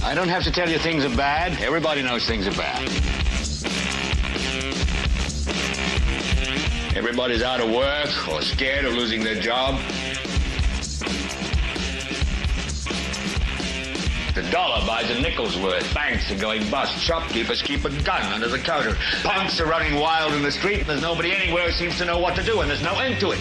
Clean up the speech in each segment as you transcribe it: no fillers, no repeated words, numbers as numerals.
I don't have to tell you things are bad. Everybody knows things are bad. Everybody's out of work or scared of losing their job. The dollar buys a nickel's worth. Banks are going bust. Shopkeepers keep a gun under the counter. Punks are running wild in the street, and there's nobody anywhere who seems to know what to do, and there's no end to it.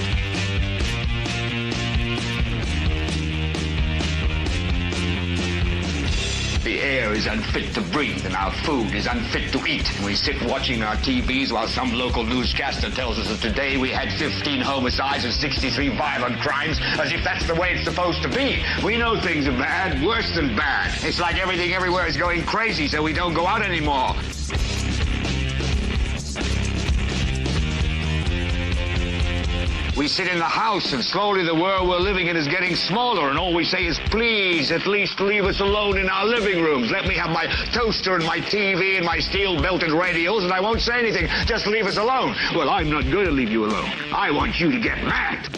The air is unfit to breathe, and our food is unfit to eat. And we sit watching our TVs while some local newscaster tells us that today we had 15 homicides and 63 violent crimes, as if that's the way it's supposed to be. We know things are bad, worse than bad. It's like everything everywhere is going crazy, so we don't go out anymore. We sit in the house, and slowly the world we're living in is getting smaller, and all we say is, please, at least leave us alone in our living rooms. Let me have my toaster and my TV and my steel-belted radios, and I won't say anything. Just leave us alone. Well, I'm not going to leave you alone. I want you to get mad.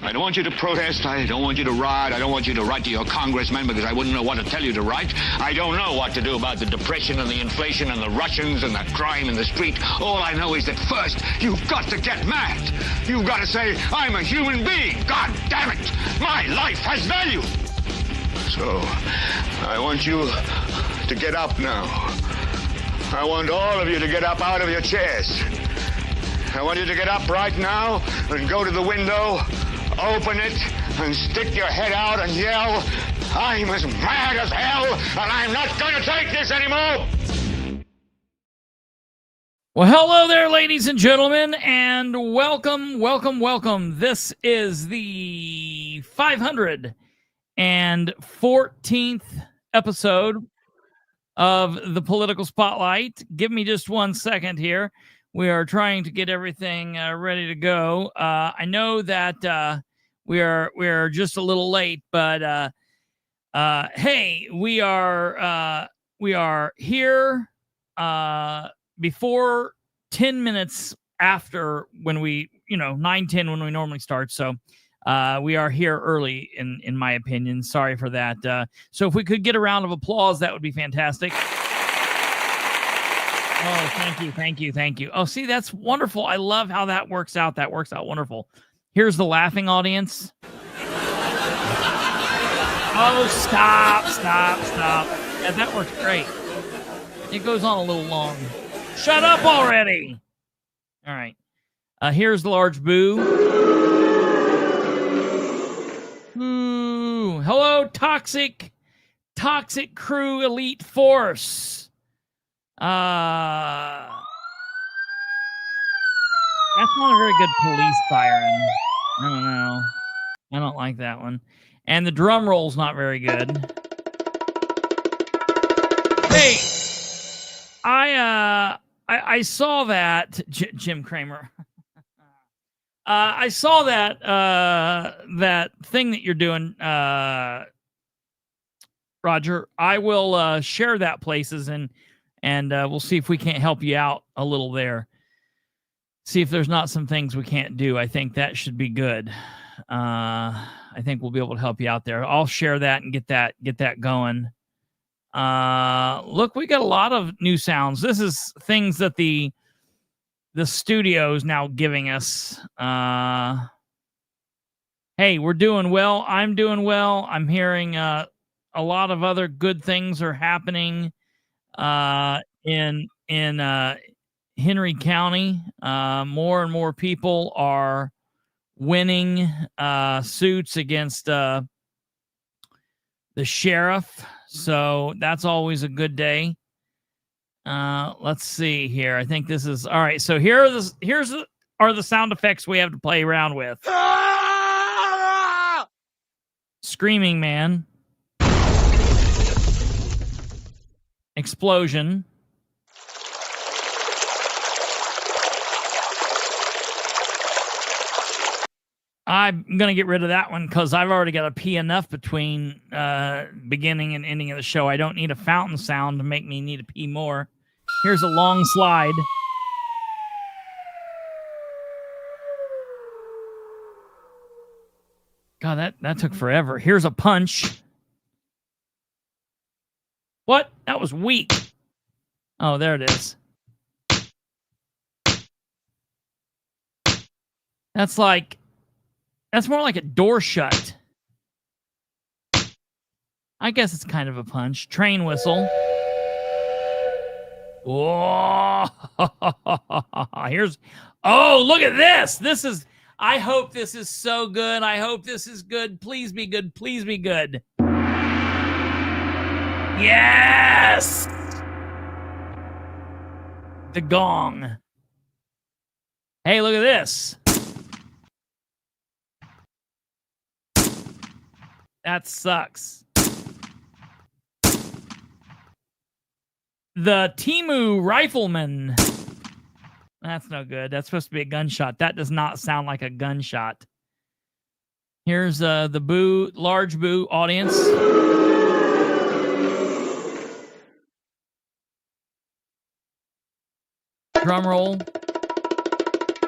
I don't want you to protest. I don't want you to riot. I don't want you to write to your congressman because I wouldn't know what to tell you to write. I don't know what to do about the depression and the inflation and the Russians and the crime in the street. All I know is that first, you've got to get mad. You've got to say, I'm a human being. God damn it. My life has value. So, I want you to get up now. I want all of you to get up out of your chairs. I want you to get up right now and go to the window, open it, and stick your head out and yell, I'm as mad as hell, and I'm not going to take this anymore. Well, hello there, ladies and gentlemen, and welcome. This is the 514th episode of the Political Spotlight. Give me just 1 second here. We are trying to get everything ready to go. I know that we are just a little late, but hey, we are here before 10 minutes after when we 9:10 when we normally start. So we are here early in my opinion. Sorry for that. So if we could get a round of applause, that would be fantastic. Oh, thank you. Oh, see, that's wonderful. I love how that works out. That works out wonderful. Here's the laughing audience. Oh, stop. Yeah, that works great. It goes on a little long. Shut up already. All right. Here's the large boo. Ooh. Hello, toxic crew elite force. That's not a very good police siren. I don't know. I don't like that one. And the drum roll's not very good. Hey, I saw that Jim Cramer. I saw that that thing that you're doing, Roger. I will share that places and we'll see if we can't help you out a little there. See if there's not some things we can't do. I think that should be good. I think we'll be able to help you out there. I'll share that and get that going. Look, we got a lot of new sounds. This is things that the studio is now giving us. Hey, we're doing well. I'm doing well. I'm hearing a lot of other good things are happening in Henry County. More and more people are winning suits against the sheriff. So that's always a good day. Let's see here. I think this is all right. So here are the sound effects we have to play around with. Screaming man. Explosion. I'm going to get rid of that one because I've already got to pee enough between beginning and ending of the show. I don't need a fountain sound to make me need to pee more. Here's a long slide. God, that took forever. Here's a punch. What? That was weak. Oh, there it is. That's more like a door shut. I guess it's kind of a punch. Train whistle. Whoa! Oh, look at this! I hope this is so good. I hope this is good. Please be good. Please be good. Yes! The gong. Hey, look at this. That sucks. The Timu Rifleman. That's no good. That's supposed to be a gunshot. That does not sound like a gunshot. Here's the boo, large boo audience. Drum roll.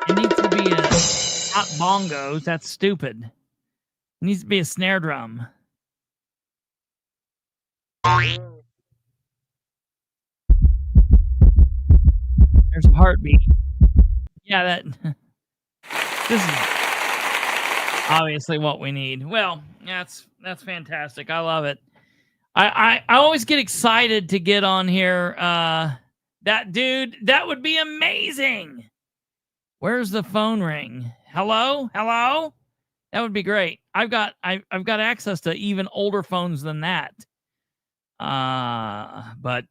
It needs to be not bongos. That's stupid. It needs to be a snare drum. There's a heartbeat. Yeah, this is obviously what we need. Well, that's fantastic. I love it. I always get excited to get on here. That dude, that would be amazing. Where's the phone ring? Hello? Hello? That would be great. I've got access to even older phones than that. But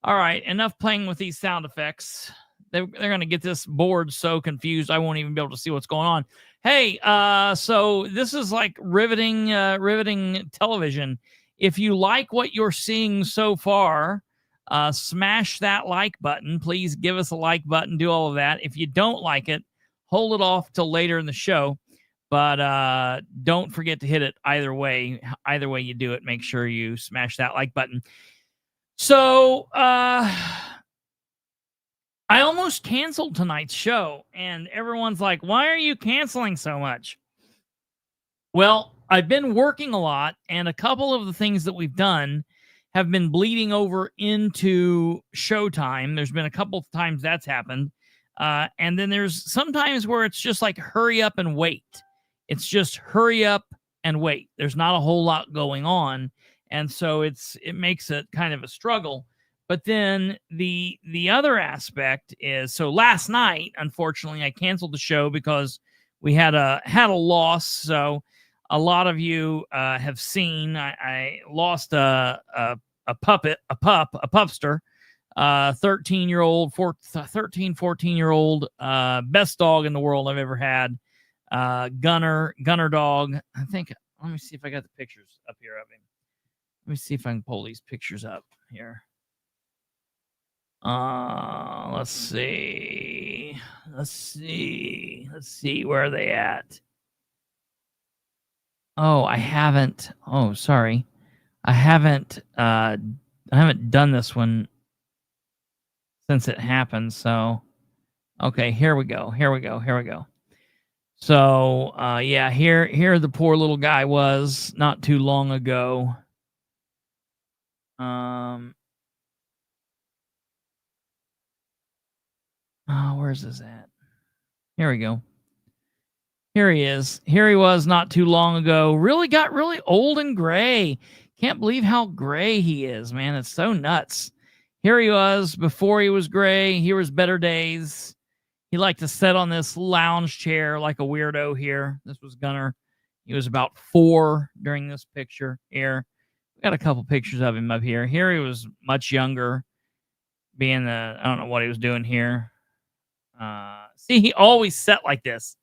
all right, enough playing with these sound effects. They're going to get this board so confused I won't even be able to see what's going on. Hey, so this is like riveting television. If you like what you're seeing so far, smash that like button. Please give us a like button. Do all of that. If you don't like it, hold it off till later in the show. But don't forget to hit it either way. Either way you do it, make sure you smash that like button. So I almost canceled tonight's show, and everyone's like, why are you canceling so much? Well, I've been working a lot, and a couple of the things that we've done have been bleeding over into showtime. There's been a couple of times that's happened. And then there's sometimes where it's just like hurry up and wait. It's just hurry up and wait. There's not a whole lot going on. And so it makes it kind of a struggle. But then the other aspect is, so last night, unfortunately, I canceled the show because we had a loss. So a lot of you have seen I lost a pupster, 13-year-old, 14-year-old, best dog in the world I've ever had. Gunner dog. I think, let me see if I got the pictures up here of him. Let me see if I can pull these pictures up here. Let's see. Where are they at? Oh, I haven't. Oh, sorry. I haven't done this one since it happened. So, okay, here we go. So, yeah, here the poor little guy was not too long ago. Where's this at? Here we go. Here he is. Here he was not too long ago. Really got really old and gray. Can't believe how gray he is, man. It's so nuts. Here he was before he was gray. Here was better days. He liked to sit on this lounge chair like a weirdo here. This was Gunner. He was about 4 during this picture here. We got a couple pictures of him up here. Here he was much younger, being I don't know what he was doing here. See, he always sat like this.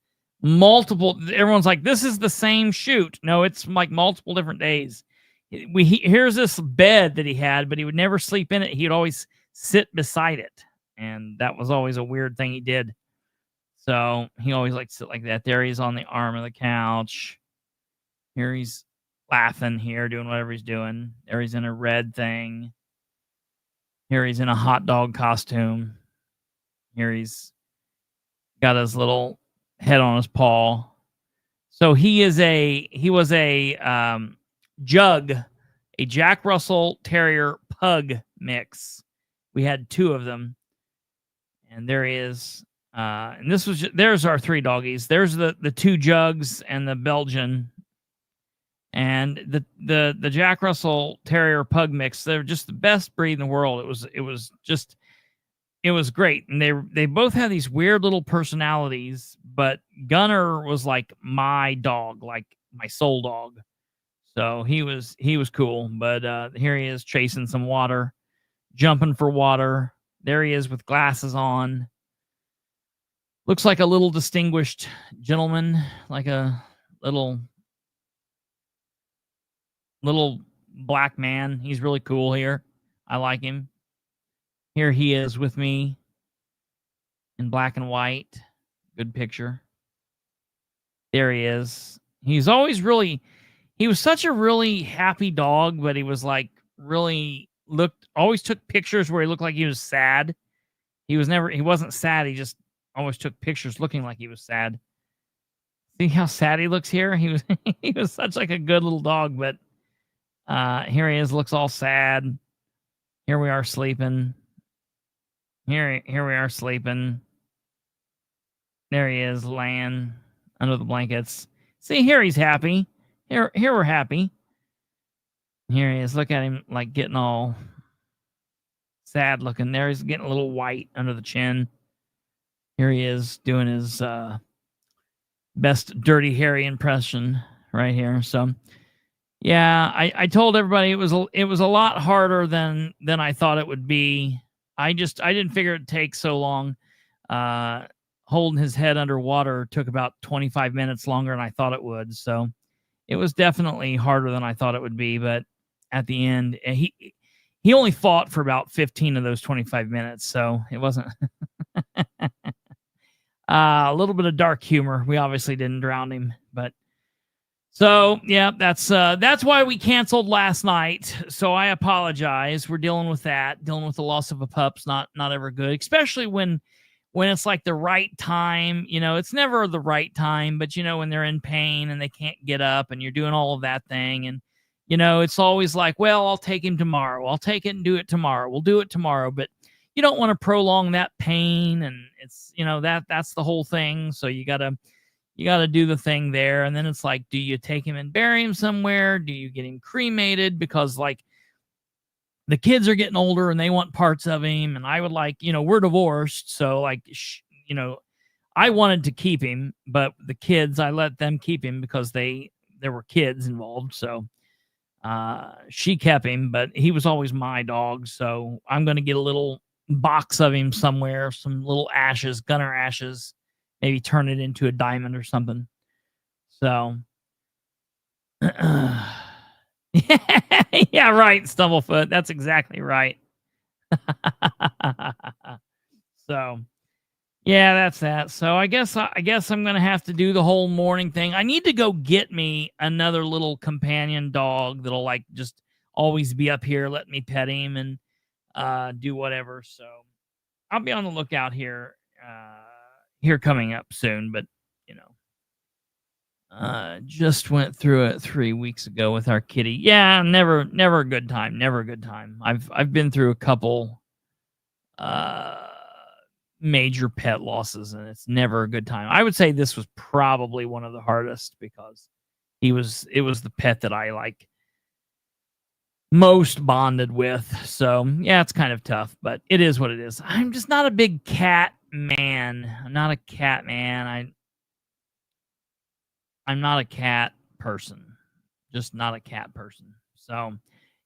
Everyone's like, this is the same shoot. No, it's like multiple different days. Here's this bed that he had, but he would never sleep in it. He would always sit beside it. And that was always a weird thing he did. So he always liked to sit like that. There he's on the arm of the couch. Here he's laughing here, doing whatever he's doing. There he's in a red thing. Here he's in a hot dog costume. Here he's got his little head on his paw. So he was a jug a Jack Russell Terrier Pug mix. We had 2 of them. And there he is. And this was there's our 3 doggies. There's the 2 Jugs and the Belgian. And the Jack Russell Terrier Pug mix, they're just the best breed in the world. It was great. And they both had these weird little personalities, but Gunner was like my dog, like my soul dog. So he was cool. But here he is chasing some water, jumping for water. There he is with glasses on. Looks like a little distinguished gentleman, like a little black man. He's really cool here. I like him. Here he is with me in black and white. Good picture. There he is. He was such a really happy dog, but he was like really always took pictures where he looked like he was sad. He wasn't sad. He just always took pictures looking like he was sad. See how sad he looks here? He was such like a good little dog, but here he is, looks all sad. Here we are sleeping. Here we are sleeping. There he is, laying under the blankets. See, here he's happy. Here we're happy. Here he is. Look at him, like getting all sad looking. There he's getting a little white under the chin. Here he is doing his best Dirty Harry impression right here. So, yeah, I told everybody it was a lot harder than I thought it would be. I didn't figure it'd take so long. Holding his head underwater took about 25 minutes longer than I thought it would. So it was definitely harder than I thought it would be. But at the end, he only fought for about 15 of those 25 minutes. So it wasn't a little bit of dark humor. We obviously didn't drown him, but so yeah, that's why we canceled last night. So I apologize. We're dealing with that. Dealing with the loss of a pup's not ever good, especially when it's like the right time. You know, it's never the right time, but you know, when they're in pain and they can't get up and you're doing all of that thing. And, you know, it's always like, well, I'll take him tomorrow. I'll take it and do it tomorrow. We'll do it tomorrow. But you don't want to prolong that pain. And it's, you know, that's the whole thing. So you got to do the thing there. And then it's like, do you take him and bury him somewhere? Do you get him cremated? Because like the kids are getting older and they want parts of him. And I would like, you know, we're divorced. So like, you know, I wanted to keep him, but the kids, I let them keep him because there were kids involved. So she kept him, but he was always my dog. So I'm going to get a little box of him somewhere, some little ashes, Gunner ashes, maybe turn it into a diamond or something. So, yeah, right, Stumblefoot. That's exactly right. So, yeah, that's that. So I guess I'm gonna have to do the whole morning thing. I need to go get me another little companion dog that'll like just always be up here, let me pet him and do whatever. So I'll be on the lookout here coming up soon. But you know, just went through it 3 weeks ago with our kitty. Yeah, never a good time. Never a good time. I've been through a couple major pet losses, and it's never a good time. I would say this was probably one of the hardest because it was the pet that I like most bonded with. So yeah, it's kind of tough, but it is what it is. I'm just not a big cat man. I'm not a cat man. I'm not a cat person. Just not a cat person. So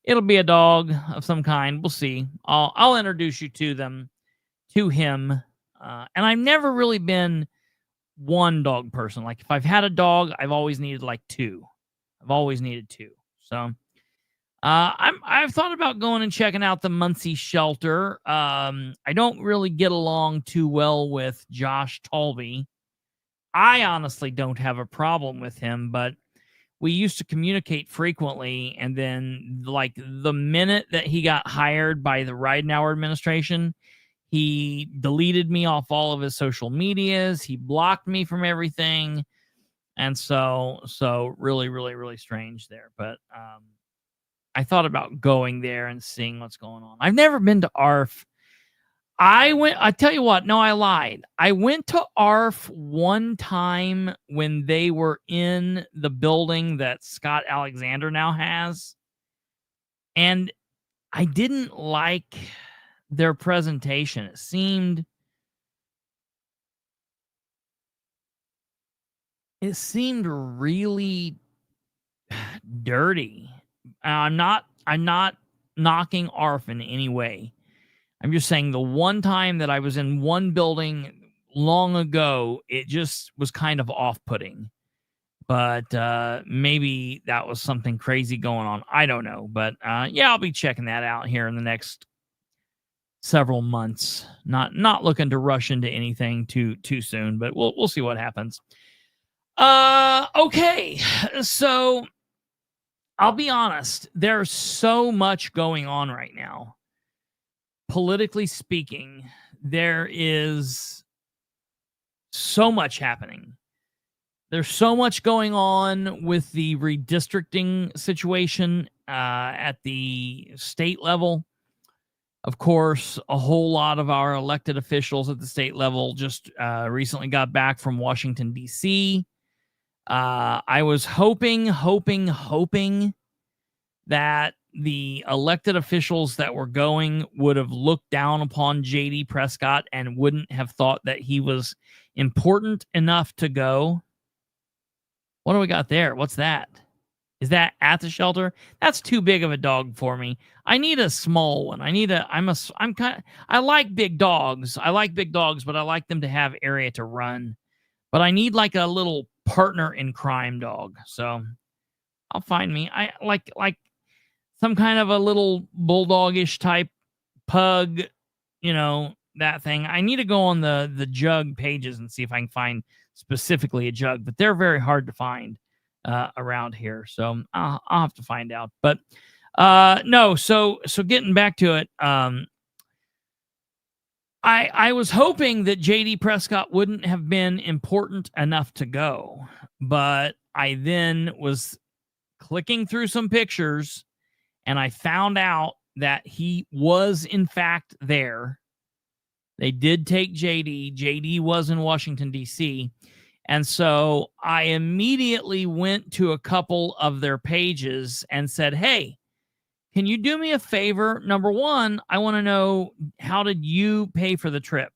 it'll be a dog of some kind. We'll see. I'll introduce you to him. And I've never really been one dog person. Like if I've had a dog, I've always needed like 2. I've always needed 2. So I've thought about going and checking out the Muncie shelter. I don't really get along too well with Josh Talby. I honestly don't have a problem with him, but we used to communicate frequently. And then like the minute that he got hired by the Ridenhour administration, he deleted me off all of his social medias. He blocked me from everything. And so really, really, really strange there. But I thought about going there and seeing what's going on. I've never been to ARF. I tell you what, no, I lied. I went to ARF one time when they were in the building that Scott Alexander now has. And I didn't like their presentation. It seemed really dirty. I'm not knocking ARF in any way. I'm just saying the one time that I was in one building long ago, it just was kind of off-putting. But maybe that was something crazy going on. I don't know. But yeah, I'll be checking that out here in the next several months. Not looking to rush into anything too soon, but we'll see what happens. Okay, so I'll be honest. There's so much going on right now. Politically speaking, there is so much happening. There's so much going on with the redistricting situation at the state level. Of course, a whole lot of our elected officials at the state level just recently got back from Washington, D.C. I was hoping that the elected officials that were going would have looked down upon J.D. Prescott and wouldn't have thought that he was important enough to go. What do we got there? What's that? Is that at the shelter? That's too big of a dog for me. I need a small one. I like big dogs. I like big dogs, but I like them to have area to run. But I need like a little partner in crime dog. So I'll find me. I like some kind of a little bulldogish type pug, that thing. I need to go on the jug pages and see if I can find specifically a jug, but they're very hard to find around here. So I'll have to find out. But no, so getting back to it, I was hoping that J.D. Prescott wouldn't have been important enough to go, but I then was clicking through some pictures and I found out that he was in fact there. They did take JD. JD was in Washington, D.C. And so I immediately went to a couple of their pages and said, hey, can you do me a favor? Number one, I want to know, how did you pay for the trip?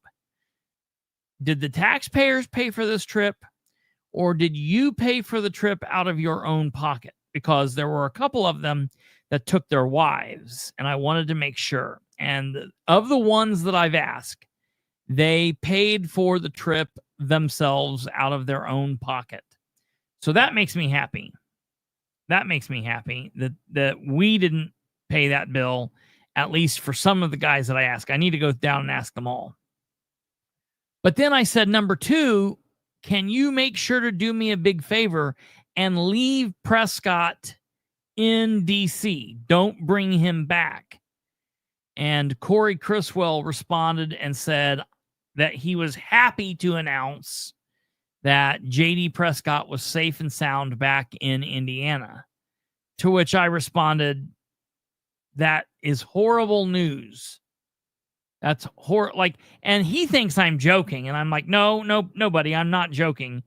Did the taxpayers pay for this trip? Or did you pay for the trip out of your own pocket? Because there were a couple of them that took their wives, and I wanted to make sure. And of the ones that I've asked, they paid for the trip themselves out of their own pocket. So that makes me happy. That makes me happy that we didn't pay that bill, at least for some of the guys that I asked. I need to go down and ask them all. But then I said, number two, can you make sure to do me a big favor and leave Prescott in D.C.? Don't bring him back. And Corey Criswell responded and said that he was happy to announce that J.D. Prescott was safe and sound back in Indiana. To which I responded, that is horrible news. That's and he thinks I'm joking. And I'm like, no, buddy, I'm not joking.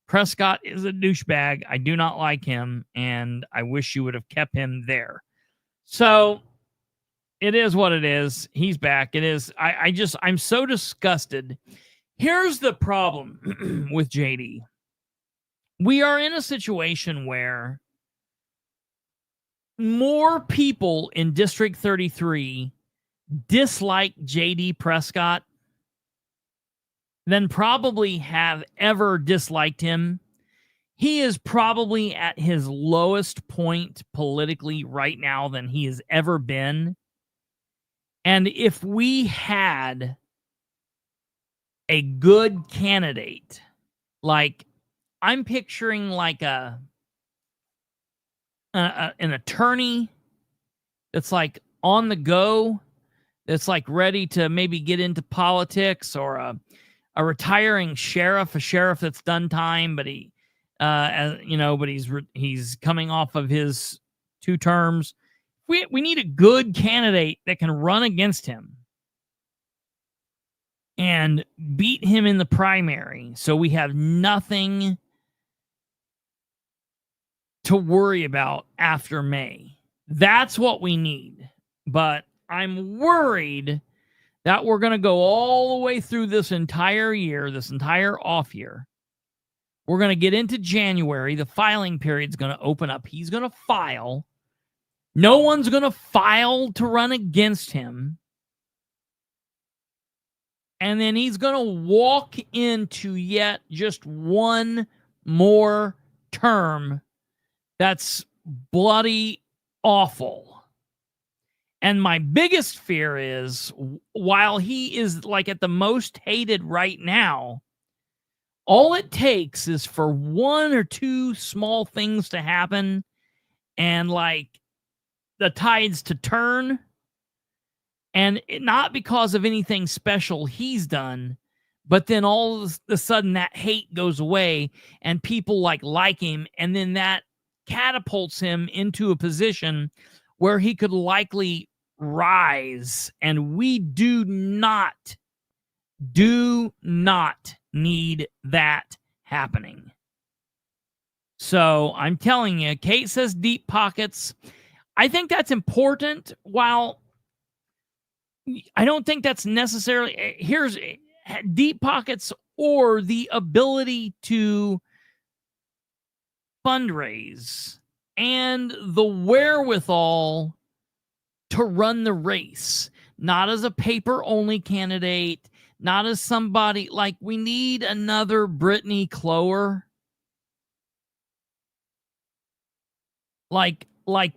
Prescott is a douchebag. I do not like him. And I wish you would have kept him there. So it is what it is. He's back. It is. I'm so disgusted. Here's the problem with JD. We are in a situation where more people in District 33 dislike JD Prescott than probably have ever disliked him. He is probably at his lowest point politically right now than he has ever been. And if we had a good candidate, like I'm picturing like an attorney that's like on the go, that's like ready to maybe get into politics, or a retiring sheriff, a sheriff that's done time, but he's coming off of his 2 terms, We need a good candidate that can run against him and beat him in the primary, so we have nothing to worry about after May. That's what we need. But I'm worried that we're going to go all the way through this entire year, this entire off year. We're going to get into January. The filing period's going to open up. He's going to file. No one's going to file to run against him. And then he's going to walk into yet just one more term that's bloody awful. And my biggest fear is, while he is like at the most hated right now, all it takes is for one or two small things to happen and like the tides to turn. And not because of anything special he's done, but then all of a sudden that hate goes away and people like him. And then that catapults him into a position where he could likely rise. And we do not need that happening. So I'm telling you, Kate says deep pockets. I think that's important. While I don't think that's necessarily, here's deep pockets or the ability to fundraise and the wherewithal to run the race, not as a paper only candidate, not as somebody like we need another Brittany Clower. Like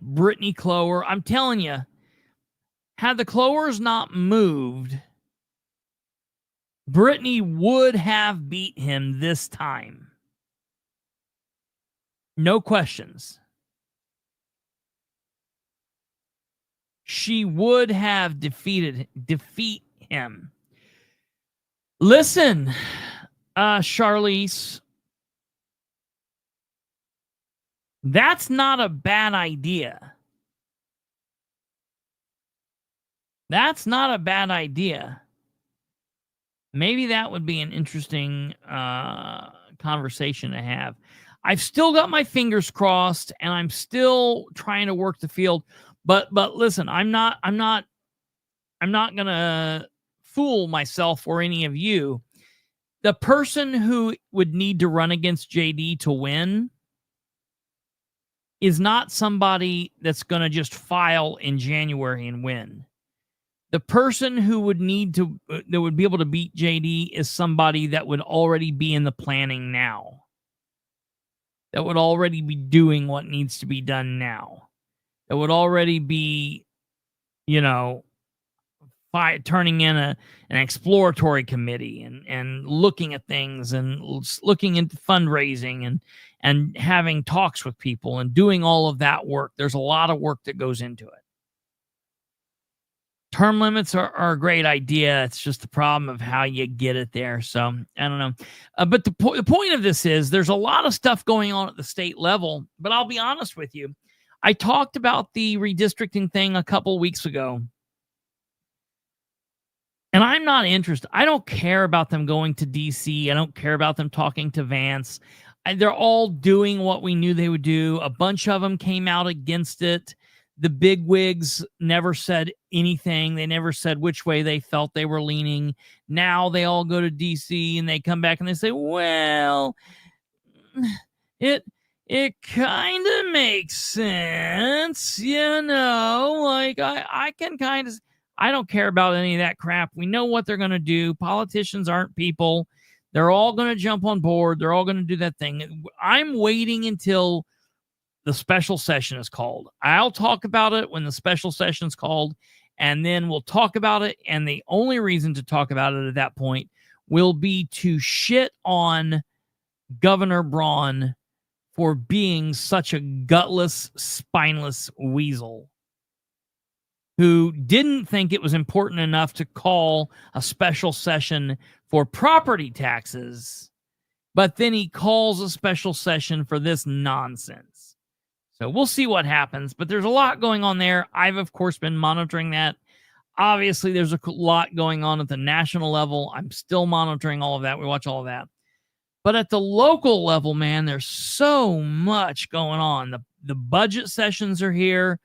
Brittany Clower. I'm telling you, had the Clowers not moved, Brittany would have beat him this time. No questions. She would have defeat him. Listen, Charlize, that's not a bad idea. That's not a bad idea. Maybe that would be an interesting conversation to have. I've still got my fingers crossed, and I'm still trying to work the field. But listen, I'm not gonna fool myself or any of you. The person who would need to run against JD to win is not somebody that's gonna just file in January and win. The person who would need to, that would be able to beat JD is somebody that would already be in the planning now. That would already be doing what needs to be done now. That would already be, turning in an exploratory committee and looking at things and looking into fundraising and having talks with people and doing all of that work. There's a lot of work that goes into it. Term limits are a great idea. It's just the problem of how you get it there. So I don't know. But the point of this is there's a lot of stuff going on at the state level. But I'll be honest with you. I talked about the redistricting thing a couple weeks ago. And I'm not interested. I don't care about them going to D.C. I don't care about them talking to Vance. They're all doing what we knew they would do. A bunch of them came out against it. The big wigs never said anything. They never said which way they felt they were leaning. Now they all go to D.C. and they come back and they say, well, it kind of makes sense, like I can kind of, I don't care about any of that crap. We know what they're going to do. Politicians aren't people. They're all going to jump on board. They're all going to do that thing. I'm waiting until the special session is called. I'll talk about it when the special session is called, and then we'll talk about it. And the only reason to talk about it at that point will be to shit on Governor Braun for being such a gutless, spineless weasel who didn't think it was important enough to call a special session for property taxes, but then he calls a special session for this nonsense. So we'll see what happens, but there's a lot going on there. I've, of course, been monitoring that. Obviously, there's a lot going on at the national level. I'm still monitoring all of that. We watch all of that. But at the local level, man, there's so much going on. The budget sessions are here.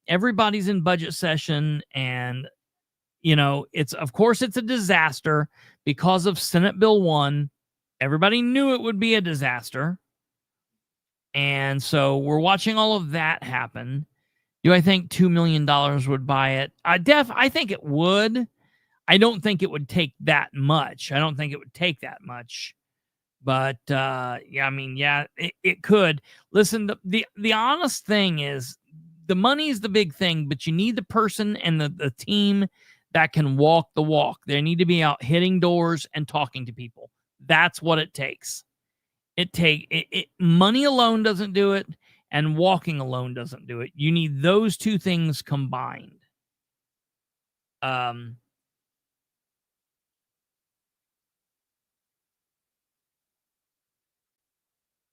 Everybody's in budget session. And, it's a disaster because of Senate Bill 1. Everybody knew it would be a disaster. And so we're watching all of that happen. Do I think $2 million would buy it? I think it would. I don't think it would take that much. But it could. Listen, the honest thing is the money is the big thing, but you need the person and the team that can walk the walk. They need to be out hitting doors and talking to people. That's what it takes. Money alone doesn't do it, and walking alone doesn't do it. You need those two things combined.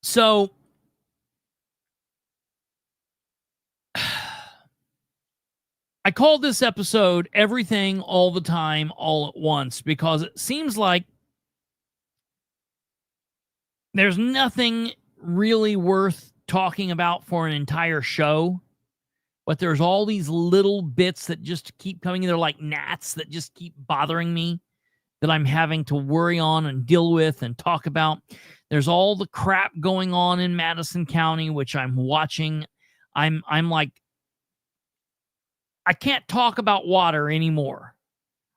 So I called this episode Everything All the Time All at Once because it seems like there's nothing really worth talking about for an entire show, but there's all these little bits that just keep coming in. They're like gnats that just keep bothering me, that I'm having to worry on and deal with and talk about. There's all the crap going on in Madison County, which I'm watching. I'm like, I can't talk about water anymore.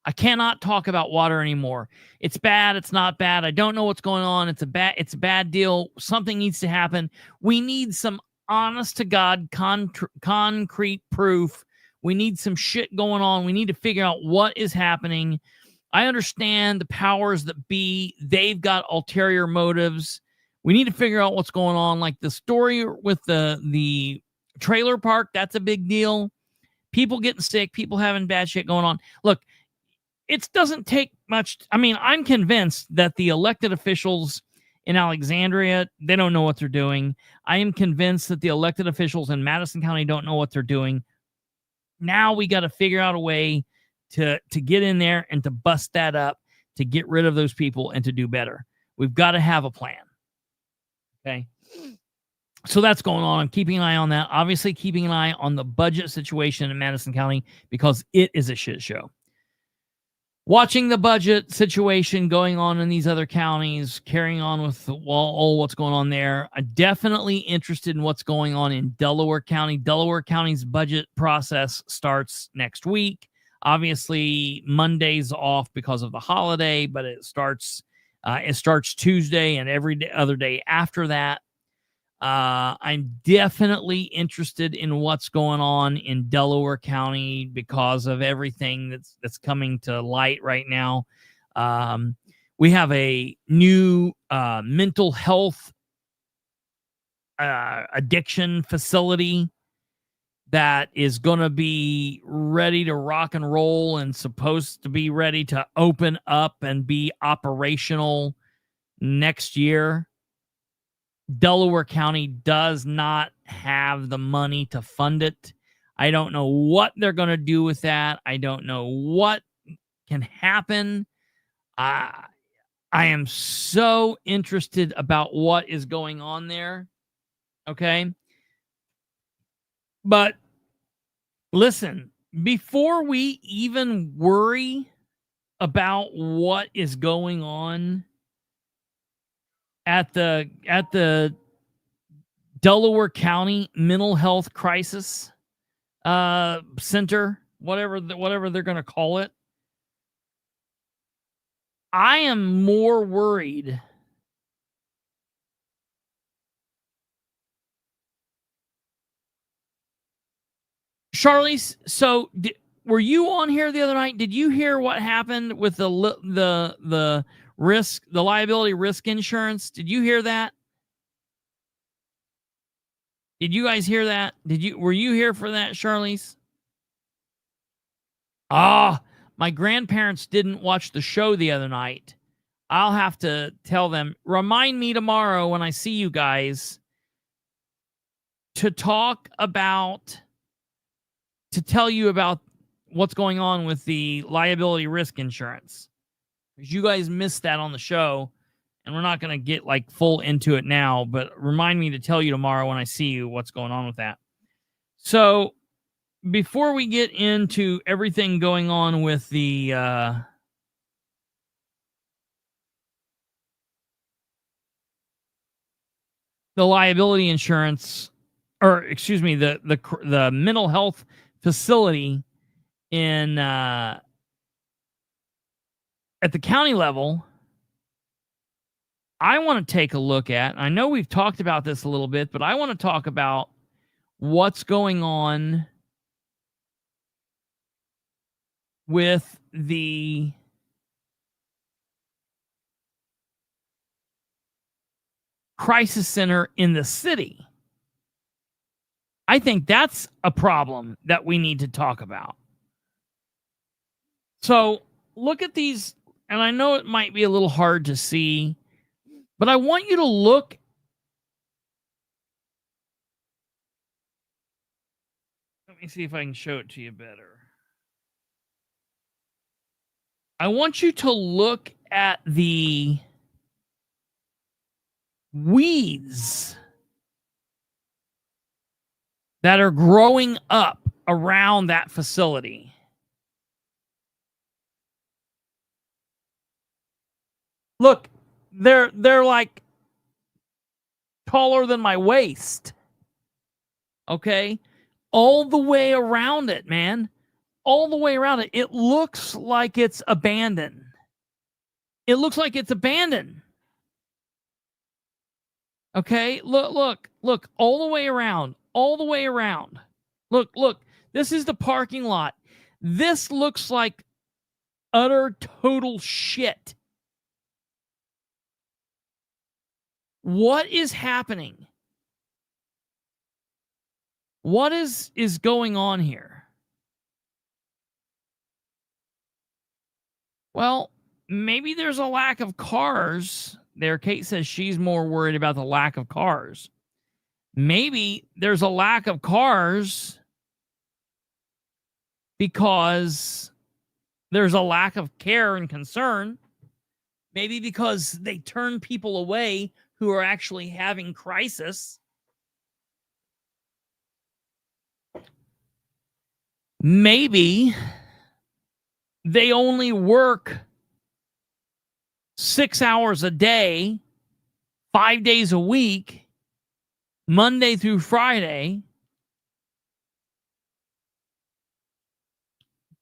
I cannot talk about water anymore. It's bad. It's not bad. I don't know what's going on. It's a bad deal. Something needs to happen. We need some honest to God concrete proof. We need some shit going on. We need to figure out what is happening. I understand the powers that be. They've got ulterior motives. We need to figure out what's going on. Like the story with the trailer park, that's a big deal. People getting sick, people having bad shit going on. Look, it doesn't take much. I mean, I'm convinced that the elected officials in Alexandria, they don't know what they're doing. I am convinced that the elected officials in Madison County don't know what they're doing. Now we got to figure out a way to get in there and to bust that up, to get rid of those people and to do better. We've got to have a plan. Okay. So that's going on. I'm keeping an eye on that. Obviously, keeping an eye on the budget situation in Madison County because it is a shit show. Watching the budget situation going on in these other counties, carrying on with all what's going on there. I'm definitely interested in what's going on in Delaware County. Delaware County's budget process starts next week. Obviously, Monday's off because of the holiday, but it starts Tuesday and every other day after that. I'm definitely interested in what's going on in Delaware County because of everything that's coming to light right now. We have a new mental health addiction facility that is going to be ready to rock and roll and supposed to be ready to open up and be operational next year. Delaware County does not have the money to fund it. I don't know what they're going to do with that. I don't know what can happen. I am so interested about what is going on there. Okay. But listen, before we even worry about what is going on at the Delaware County Mental Health Crisis Center, whatever they're going to call it, I am more worried Charlize, so were you on here the other night? Did you hear what happened with the liability risk insurance? Did you hear that? Did you guys hear that? Were you here for that, Charlize? My grandparents didn't watch the show the other night. I'll have to tell them, remind me tomorrow when I see you guys to tell you about what's going on with the liability risk insurance. Because you guys missed that on the show, and we're not going to get like full into it now, but remind me to tell you tomorrow when I see you what's going on with that. So before we get into everything going on with the liability insurance, or excuse me, the mental health facility in at the county level, I want to take a look at, I know we've talked about this a little bit, but I want to talk about what's going on with the crisis center in the city. I think that's a problem that we need to talk about. So look at these, and I know it might be a little hard to see, but I want you to look. Let me see if I can show it to you better. I want you to look at the weeds that are growing up around that facility. Look, they're like taller than my waist. Okay? All the way around it, man. All the way around it. It looks like it's abandoned. It looks like it's abandoned. Okay? Look, all the way around. All the way around. Look. This is the parking lot. This looks like utter total shit. What is happening? What is going on here? Well, maybe there's a lack of cars. There, Kate says she's more worried about the lack of cars. Maybe there's a lack of cars because there's a lack of care and concern. Maybe because they turn people away who are actually having crisis. Maybe they only work 6 hours a day, 5 days a week, Monday through Friday,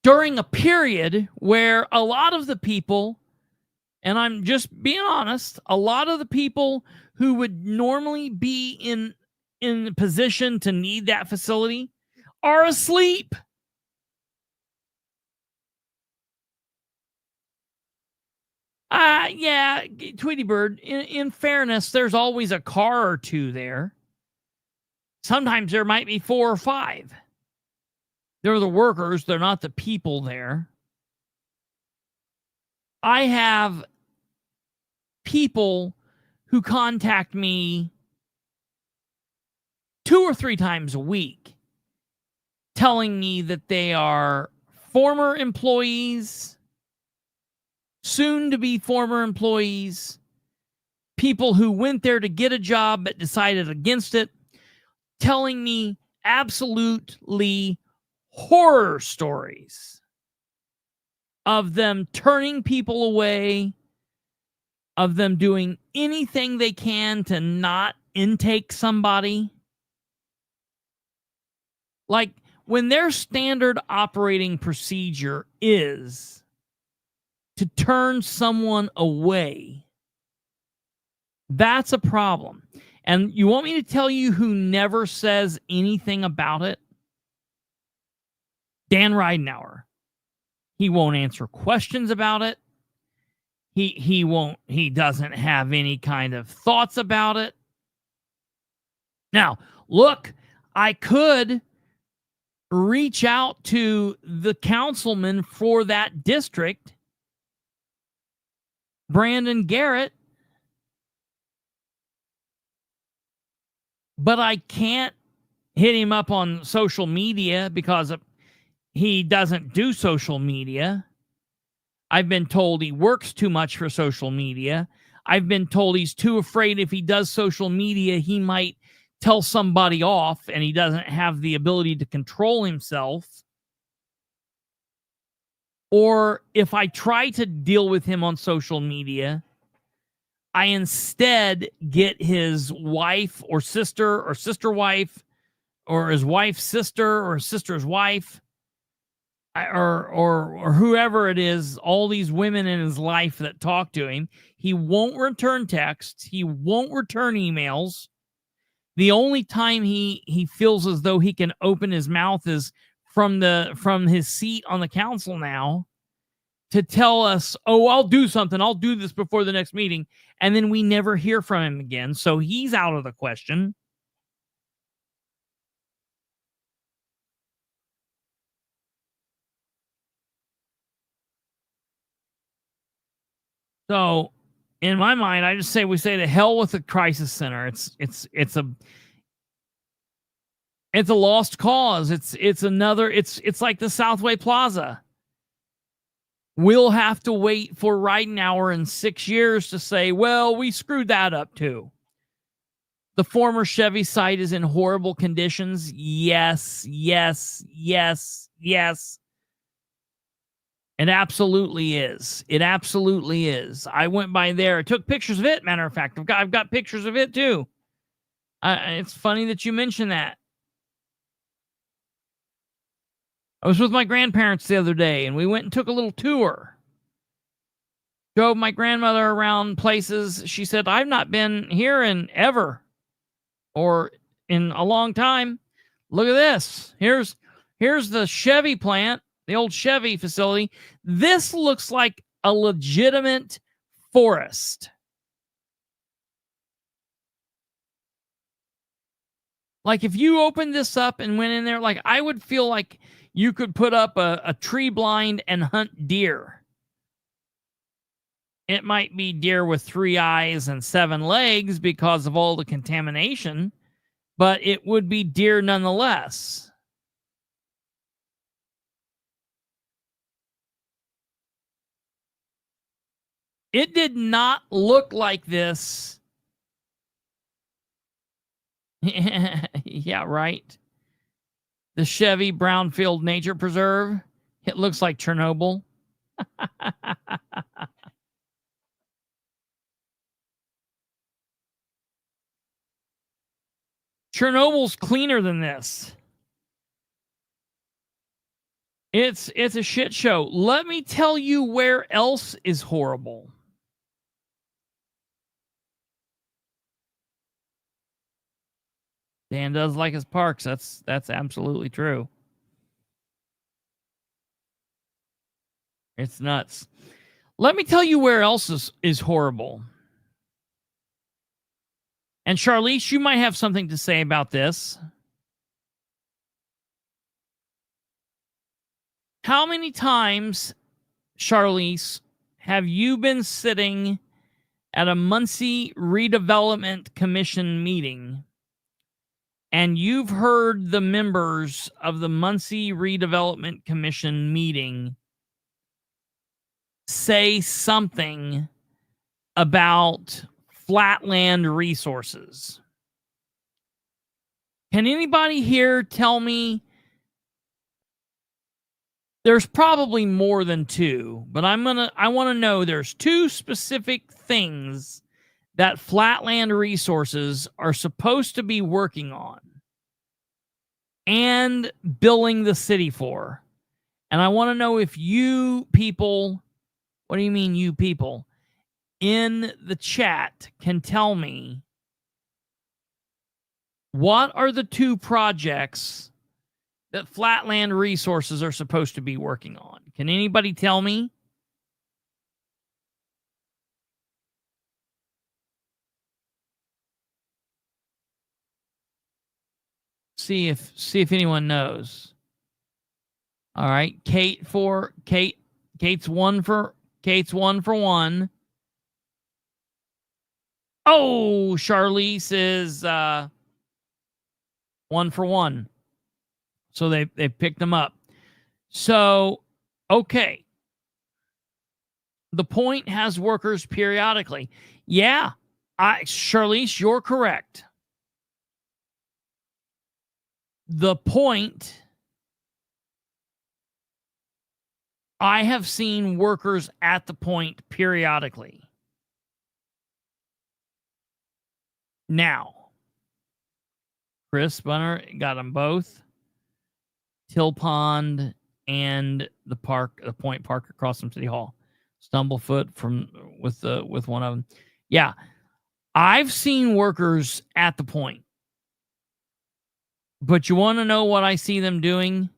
during a period where a lot of the people, and I'm just being honest, a lot of the people who would normally be in the position to need that facility are asleep. Yeah, Tweety Bird, in fairness, there's always a car or two there. Sometimes there might be 4 or 5. They're the workers. They're not the people there. I have people who contact me 2 or 3 times a week telling me that they are former employees, soon to be former employees, people who went there to get a job but decided against it, telling me absolutely horror stories of them turning people away, of them doing anything they can to not intake somebody. Like, when their standard operating procedure is to turn someone away, that's a problem. And you want me to tell you who never says anything about it? Dan Ridenauer. He won't answer questions about it. He doesn't have any kind of thoughts about it. Now, look, I could reach out to the councilman for that district, Brandon Garrett, but I can't hit him up on social media because he doesn't do social media. I've been told he works too much for social media. I've been told he's too afraid if he does social media, he might tell somebody off and he doesn't have the ability to control himself. Or if I try to deal with him on social media, I instead get his wife or sister wife or his wife's sister or his sister's wife or whoever it is, all these women in his life that talk to him. He won't return texts. He won't return emails. The only time he feels as though he can open his mouth is from his seat on the council now to tell us, oh, I'll do something. I'll do this before the next meeting. And then we never hear from him again. So he's out of the question. So in my mind, I just say we say to hell with the crisis center. It's a lost cause. It's like the Southway Plaza. We'll have to wait for Ridenhour in 6 years to say, well, we screwed that up too. The former Chevy site is in horrible conditions. Yes. It absolutely is. It absolutely is. I went by there. I took pictures of it. Matter of fact, I've got pictures of it too. It's funny that you mentioned that. I was with my grandparents the other day, and we went and took a little tour. Drove my grandmother around places. She said, I've not been here in ever or in a long time. Look at this. Here's the Chevy plant, the old Chevy facility. This looks like a legitimate forest. Like if you opened this up and went in there, like I would feel like you could put up a tree blind and hunt deer. It might be deer with 3 eyes and 7 legs because of all the contamination, but it would be deer nonetheless. It did not look like this. Yeah, right. The Chevy Brownfield Nature Preserve. It looks like Chernobyl. Chernobyl's cleaner than this. It's a shit show. Let me tell you where else is horrible. Dan does like his parks. That's absolutely true. It's nuts. Let me tell you where else is horrible. And Charlize, you might have something to say about this. How many times, Charlize, have you been sitting at a Muncie Redevelopment Commission meeting and you've heard the members of the Muncie Redevelopment Commission meeting say something about flatland resources? Can anybody here tell me? There's probably more than 2, but I want to know there's 2 specific things that flatland resources are supposed to be working on and billing the city for. And I want to know if you people, what do you mean you people, in the chat can tell me what are the 2 projects that flatland resources are supposed to be working on. Can anybody tell me? See if anyone knows. All right, Kate's 1 for 1. Oh, Charlize is 1 1 for 1. So they picked them up. So, okay. The Point has workers periodically. Yeah, Charlize, you're correct. The Point, I have seen workers at the Point periodically. Now, Chris Bunner got them both. Till Pond and the park, the Point Park across from City Hall. Stumblefoot with one of them. Yeah, I've seen workers at the Point. But you want to know what I see them doing?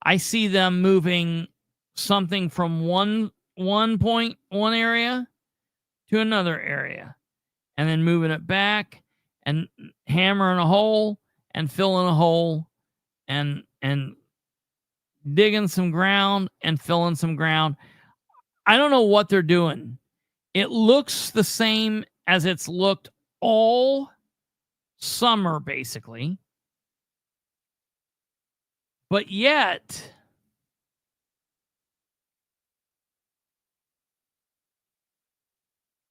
I see them moving something from one area to another area, and then moving it back and hammering a hole and filling a hole and digging some ground and filling some ground. I don't know what they're doing. It looks the same as it's looked all summer, basically. But yet,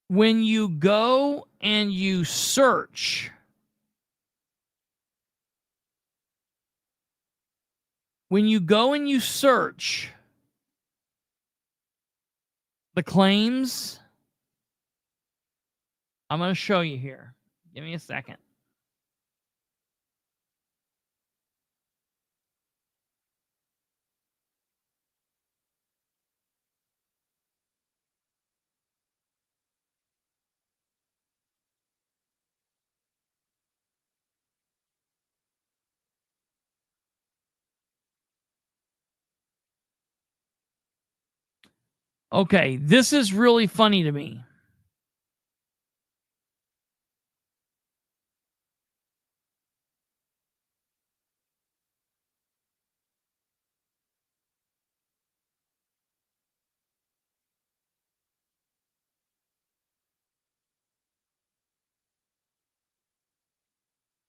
when you go and you search, the claims, I'm going to show you here. Give me a second. Okay, this is really funny to me.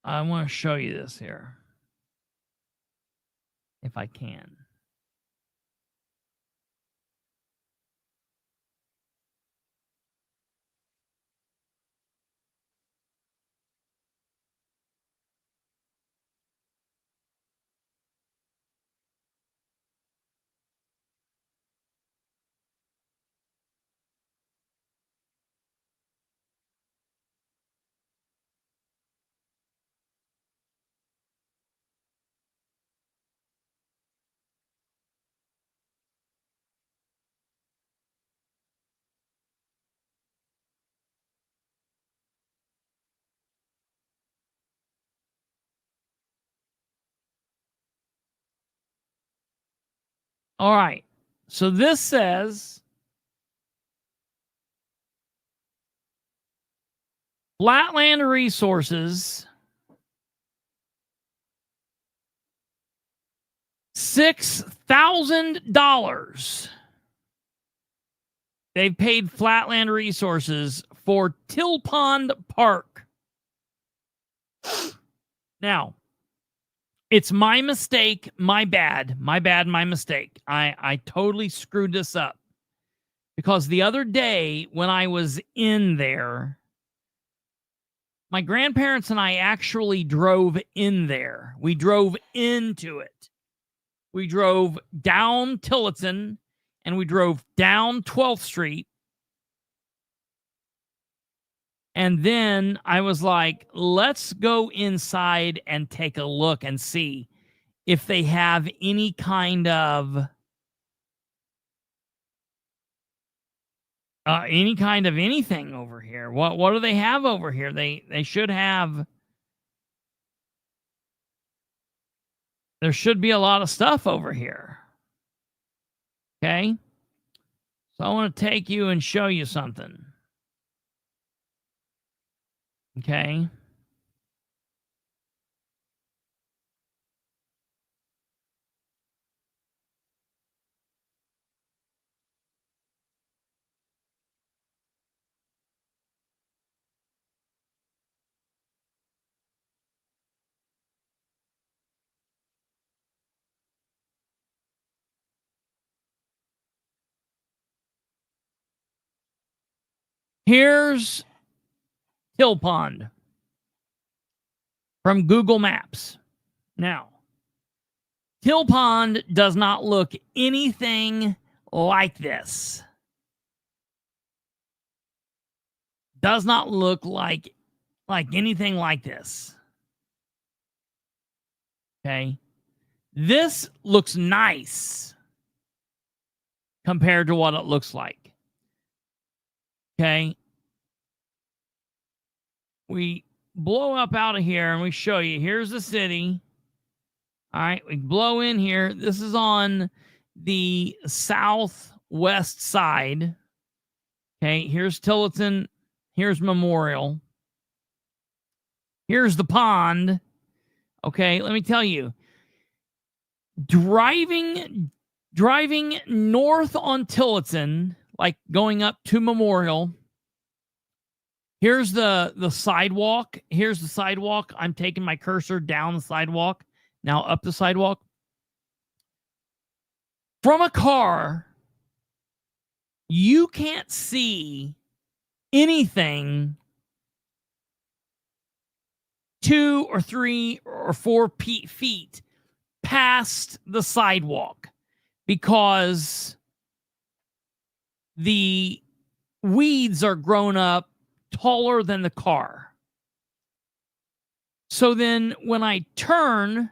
I want to show you this here, if I can. All right. So this says Flatland Resources, $6,000. They've paid Flatland Resources for Till Pond Park. Now, it's my mistake, my bad, my mistake. I totally screwed this up. Because the other day when I was in there, my grandparents and I actually drove in there. We drove into it. We drove down Tillotson and we drove down 12th Street. And then I was like, let's go inside and take a look and see if they have any kind of anything over here. What do they have over here? They should have. There should be a lot of stuff over here. Okay. So I want to take you and show you something. Okay. Here's Hill Pond from Google Maps. Now, Hill Pond does not look anything like this. Does not look like anything like this. Okay. This looks nice compared to what it looks like. Okay. We blow up out of here and we show you. Here's the city. All right. We blow in here. This is on the southwest side. Okay. Here's Tillotson. Here's Memorial. Here's the pond. Okay. Let me tell you. Driving north on Tillotson, like going up to Memorial. Here's the sidewalk. Here's the sidewalk. I'm taking my cursor down the sidewalk. Now up the sidewalk. From a car, you can't see anything 2 or 3 or 4 feet past the sidewalk because the weeds are grown up taller than the car. So then when I turn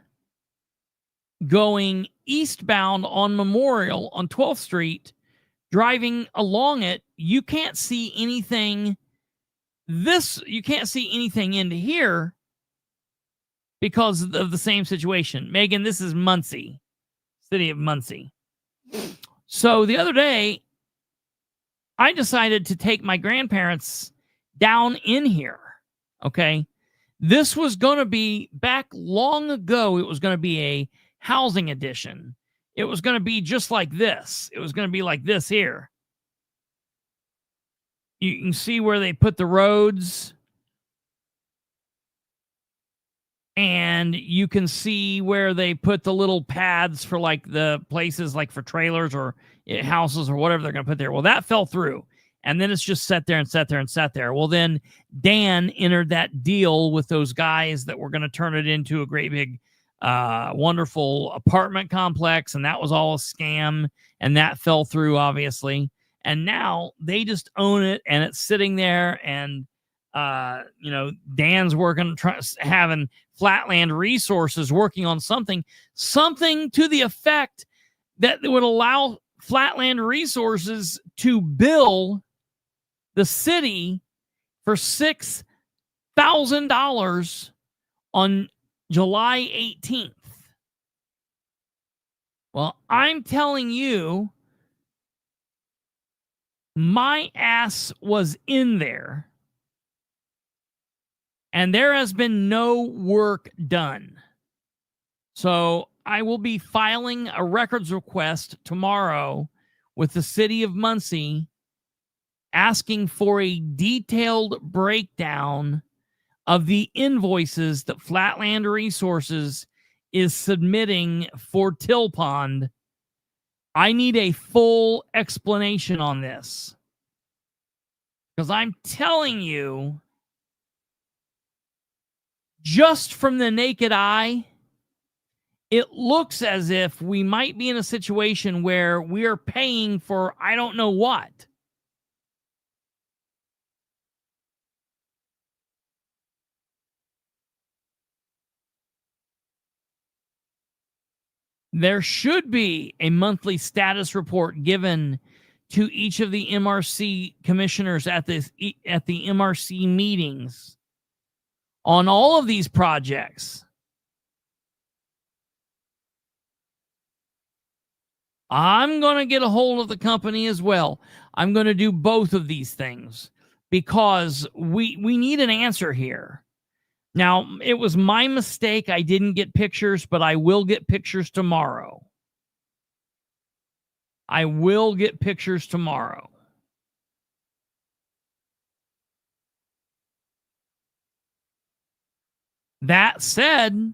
going eastbound on Memorial on 12th Street, driving along it, you can't see anything. You can't see anything into here because of the same situation. Megan, this is Muncie, city of Muncie. So the other day, I decided to take my grandparents down in here. Okay. This was going to be back long ago. It was going to be a housing edition. It was going to be just like this. It was going to be like this here. You can see where they put the roads. And you can see where they put the little pads for like the places like for trailers or houses or whatever they're going to put there. Well, that fell through. And then it's just sat there and sat there and sat there. Well, then Dan entered that deal with those guys that were going to turn it into a great big, wonderful apartment complex. And that was all a scam. And that fell through, obviously. And now they just own it and it's sitting there. And, Dan's working, having Flatland Resources working on something to the effect that would allow Flatland Resources to bill the city for $6,000 on July 18th. Well, I'm telling you, my ass was in there. And there has been no work done. So I will be filing a records request tomorrow with the city of Muncie asking for a detailed breakdown of the invoices that Flatland Resources is submitting for Till Pond. I need a full explanation on this. Because I'm telling you, just from the naked eye, it looks as if we might be in a situation where we are paying for I don't know what. There should be a monthly status report given to each of the MRC commissioners at the MRC meetings on all of these projects. I'm going to get a hold of the company as well. I'm going to do both of these things because we need an answer here. Now, it was my mistake. I didn't get pictures, but I will get pictures tomorrow. I will get pictures tomorrow. That said,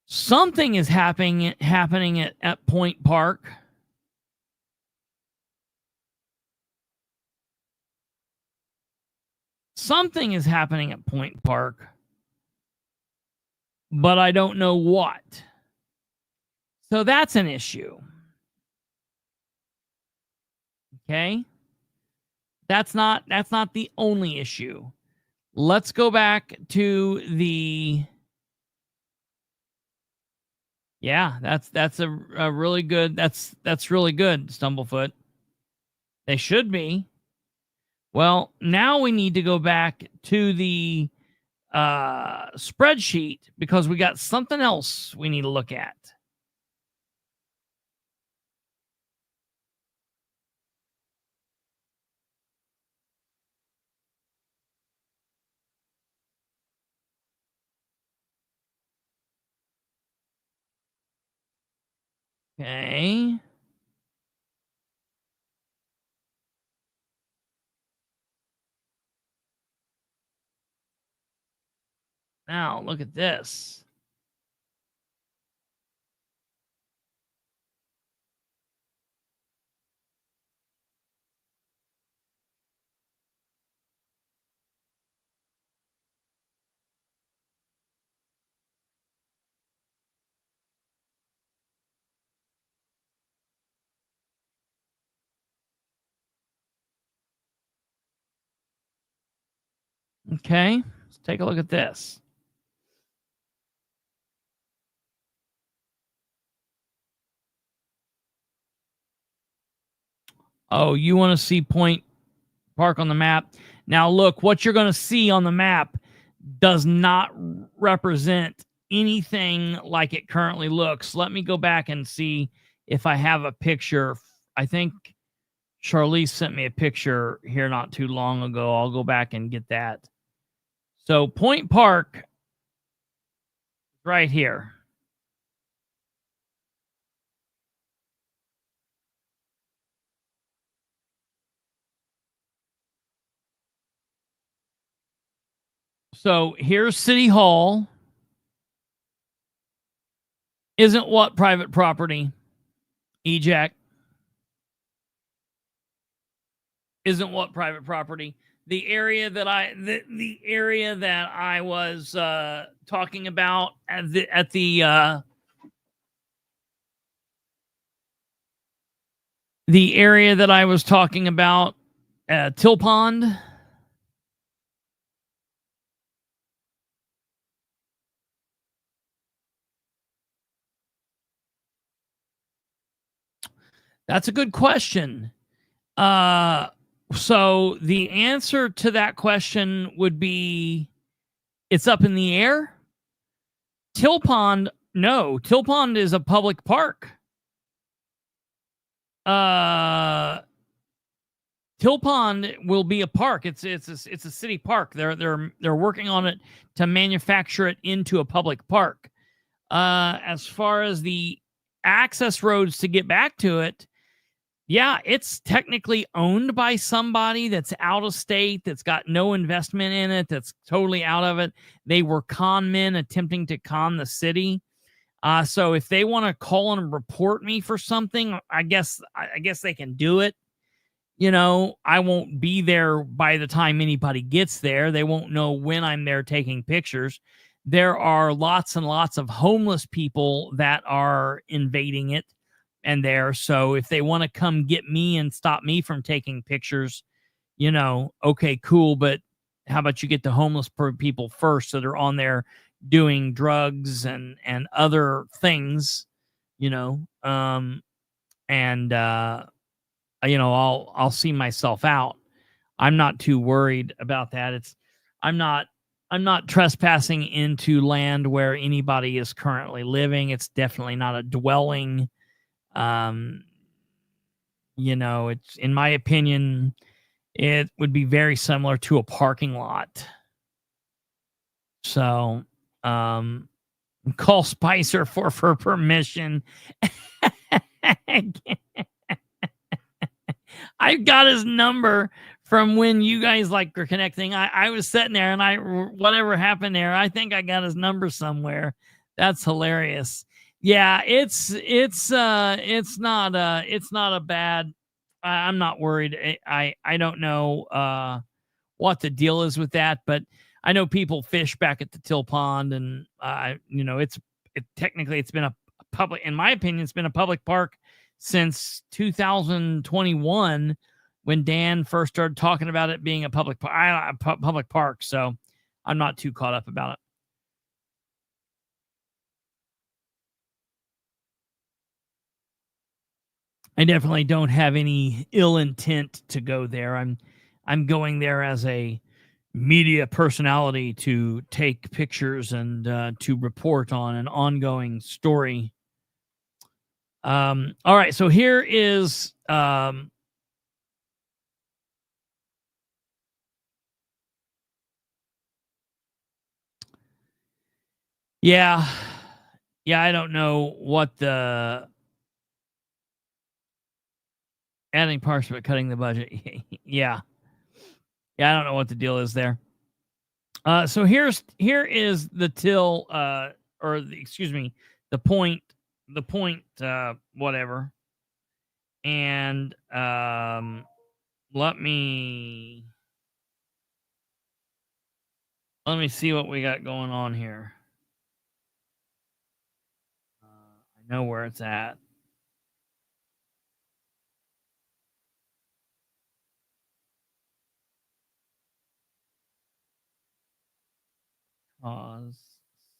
something is happening at Point Park. something is happening at Point Park, but I don't know what. So that's an issue. Okay? That's not the only issue. Let's go back to the Yeah, that's a really good that's really good, Stumblefoot. They should be. Well, now we need to go back to the spreadsheet because we got something else we need to look at. Okay. Now, look at this. Okay, let's take a look at this. Oh, you want to see Point Park on the map? Now, look, what you're going to see on the map does not represent anything like it currently looks. Let me go back and see if I have a picture. I think Charlize sent me a picture here not too long ago. I'll go back and get that. So Point Park, right here. So here's City Hall. Isn't what private property? EJAC. Isn't what private property? The area that the area that I was talking about at the area that I was talking about, Till Pond. That's a good question. So the answer to that question would be it's up in the air. Till Pond, no. Till Pond is a public park. Till Pond will be a park. It's a city park. They're working on it to manufacture it into a public park. As far as the access roads to get back to it, yeah, it's technically owned by somebody that's out of state, that's got no investment in it, that's totally out of it. They were con men attempting to con the city. So if they want to call and report me for something, I guess they can do it. You know, I won't be there by the time anybody gets there. They won't know when I'm there taking pictures. There are lots and lots of homeless people that are invading it and there. So if they want to come get me and stop me from taking pictures, you know, okay, cool. But how about you get the homeless people first that are on there doing drugs and other things, you know, you know, I'll see myself out. I'm not too worried about that. I'm not trespassing into land where anybody is currently living. It's definitely not a dwelling. You know, it's, in my opinion, it would be very similar to a parking lot. So, call Spicer for permission. I got his number from when you guys like were connecting. I was sitting there and whatever happened there, I think I got his number somewhere. That's hilarious. Yeah, it's not a bad. I'm not worried. I don't know what the deal is with that, but I know people fish back at the Till Pond, and technically it's been a public, in my opinion, it's been a public park since 2021 when Dan first started talking about it being a public park. So I'm not too caught up about it. I definitely don't have any ill intent to go there. I'm going there as a media personality to take pictures and to report on an ongoing story. All right, so here is yeah, I don't know what the adding parts but cutting the budget. yeah, I don't know what the deal is there. So here is the Till the point whatever. And let me see what we got going on here. I know where it's at. Because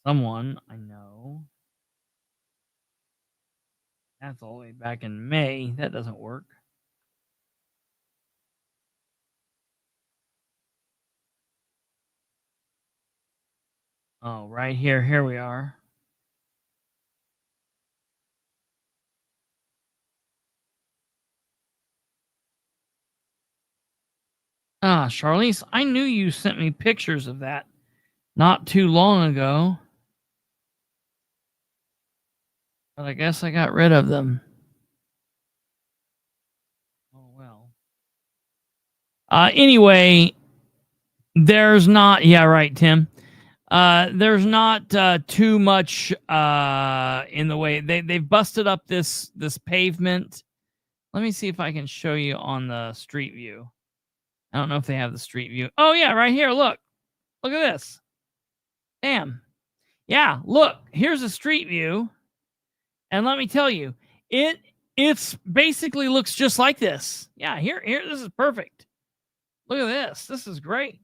someone I know, that's all the way back in May. That doesn't work. Oh, right here. Here we are. Ah, Charlize, I knew you sent me pictures of that not too long ago. But I guess I got rid of them. Oh, well. Anyway, there's not... Yeah, right, Tim. There's not too much in the way. They've busted up this pavement. Let me see if I can show you on the street view. I don't know if they have the street view. Oh, yeah, right here. Look at this. Damn. Yeah, look. Here's a street view. And let me tell you, it's basically looks just like this. Yeah, here, this is perfect. Look at this. This is great.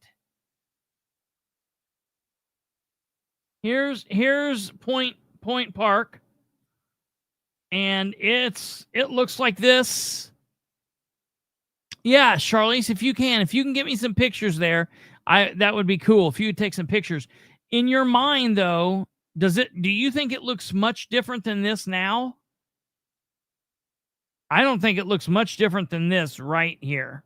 Here's Point Park, and it looks like this. Yeah, Charlize, if you can get me some pictures there, that would be cool. If you would take some pictures. In your mind, though, do you think it looks much different than this now? I don't think it looks much different than this right here.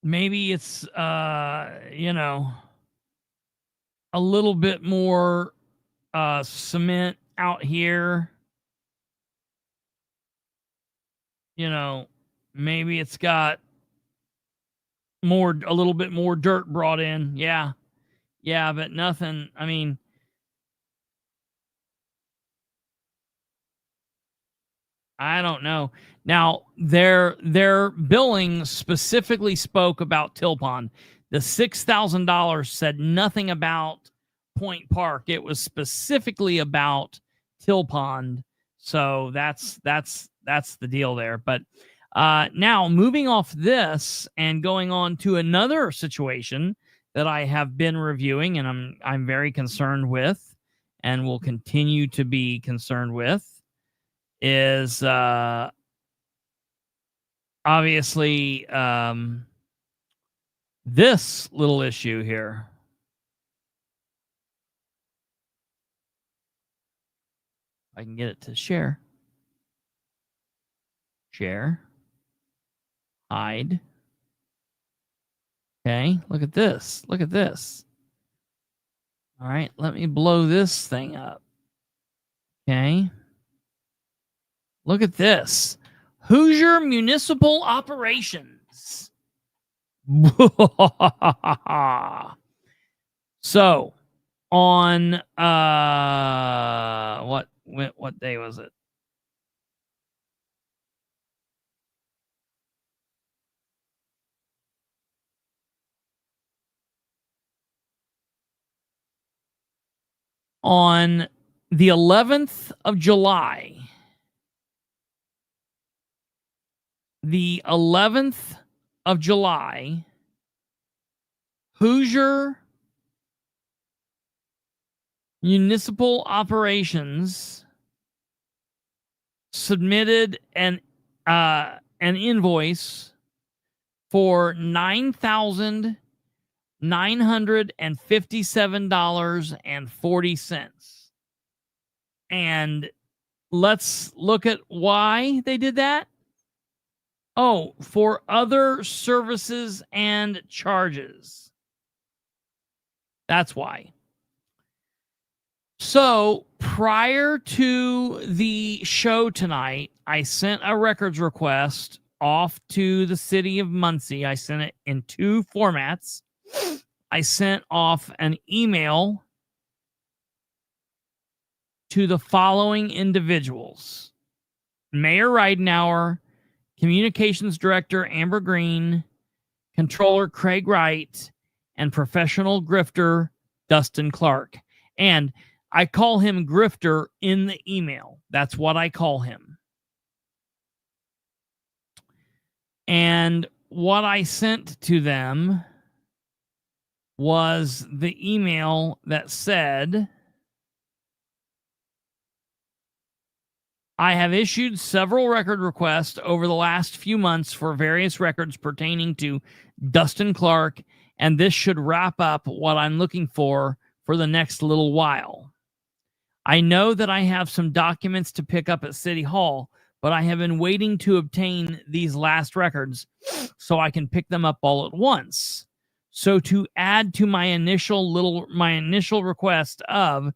Maybe it's a little bit more cement out here. Maybe it's got a little bit more dirt brought in. Yeah, but nothing. I mean, I don't know. Now, their billing specifically spoke about Till Pond. The $6,000 said nothing about Point Park. It was specifically about Till Pond. So that's the deal there. But now moving off this and going on to another situation that I have been reviewing and I'm very concerned with and will continue to be concerned with is obviously this little issue here. I can get it to share. Hide. Okay, look at this. All right, let me blow this thing up. Okay. Look at this. Hoosier Municipal Operations. So, on day was it? On the 11th of July, Hoosier Municipal Operations submitted an invoice for $957.40. And let's look at why they did that. Oh, for other services and charges. That's why. So prior to the show tonight, I sent a records request off to the city of Muncie. I sent it in 2 formats. I sent off an email to the following individuals: Mayor Ridenauer, Communications Director Amber Green, Controller Craig Wright, and Professional Grifter Dustin Clark. And I call him Grifter in the email. That's what I call him. And what I sent to them was the email that said, I have issued several record requests over the last few months for various records pertaining to Dustin Clark, and this should wrap up what I'm looking for the next little while. I know that I have some documents to pick up at City Hall, but I have been waiting to obtain these last records so I can pick them up all at once. So to add to my initial request of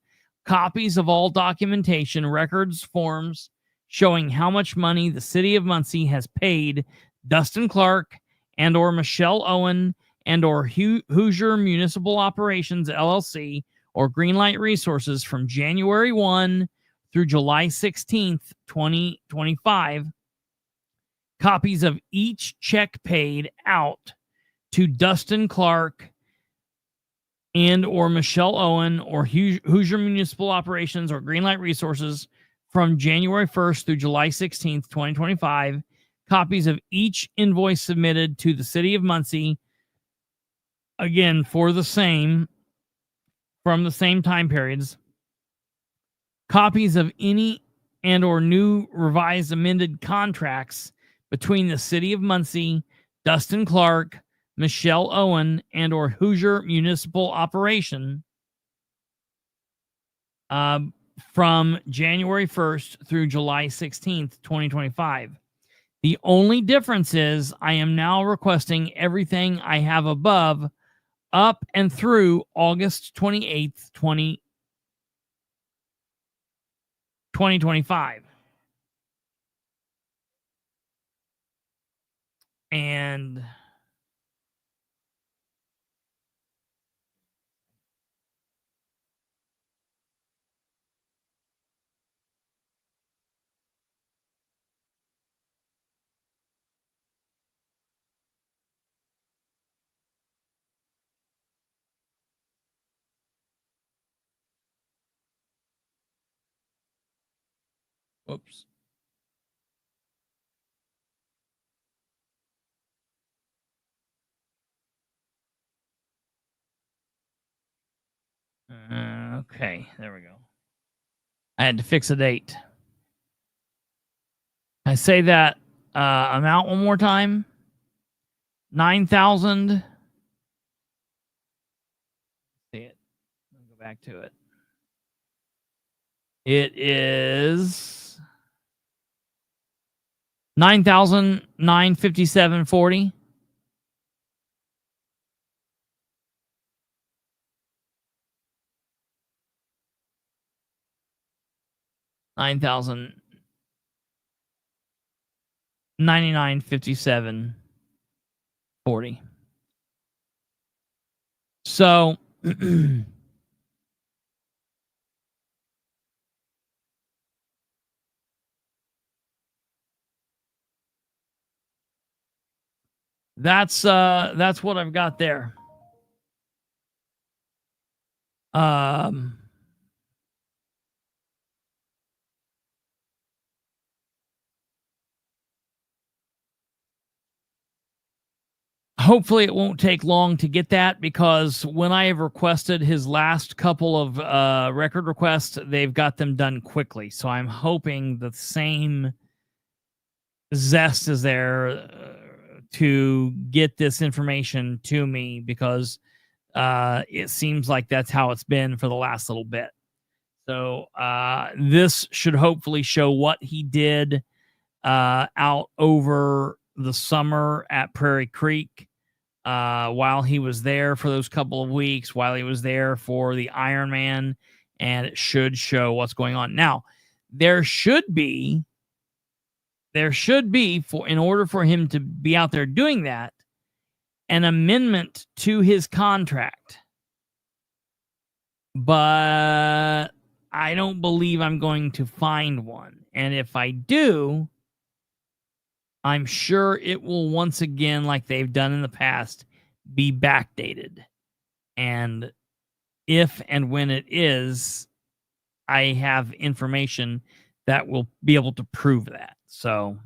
copies of all documentation, records, forms showing how much money the city of Muncie has paid Dustin Clark and or Michelle Owen and or Hoosier Municipal Operations LLC or Greenlight Resources from January 1 through July 16th, 2025. Copies of each check paid out to Dustin Clark and or Michelle Owen or Hoosier Municipal Operations or Greenlight Resources from January 1st through July 16th, 2025. Copies of each invoice submitted to the city of Muncie, again, from the same time periods. Copies of any and or new revised amended contracts between the city of Muncie, Dustin Clark, Michelle Owen, and or Hoosier Municipal Operation from January 1st through July 16th, 2025. The only difference is I am now requesting everything I have above up and through August 28th, 2025. And whoops. Okay, there we go. I had to fix a date. I say that amount one more time. 9,000. See it. I'll go back to it. It is 9,957.40. $99.57.40. So That's what I've got there. Hopefully it won't take long to get that, because when I have requested his last couple of record requests, they've got them done quickly. So I'm hoping the same zest is there to get this information to me, because it seems like that's how it's been for the last little bit. So this should hopefully show what he did out over the summer at Prairie Creek, while he was there for those couple of weeks, while he was there for the Ironman, and it should show what's going on. Now, there should be, in order for him to be out there doing that, an amendment to his contract. But I don't believe I'm going to find one. And if I do, I'm sure it will once again, like they've done in the past, be backdated. And if and when it is, I have information that will be able to prove that. So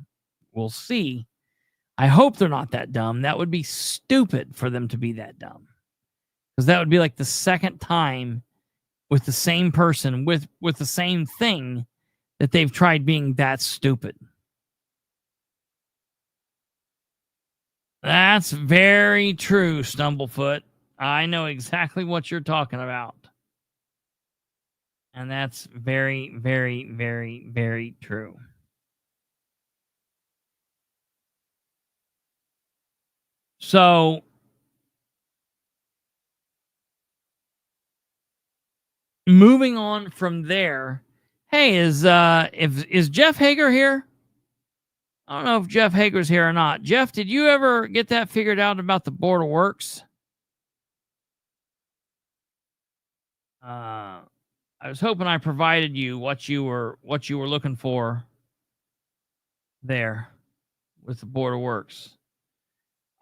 we'll see. I hope they're not that dumb. That would be stupid for them to be that dumb, because that would be like the second time with the same person with the same thing that they've tried being that stupid. That's very true, Stumblefoot. I know exactly what you're talking about. And that's very, very, very, very true. So moving on from there, hey, is Jeff Hager here? I don't know if Jeff Hager's here or not. Jeff, did you ever get that figured out about the Board of Works? I was hoping I provided you what you were looking for there with the Board of Works.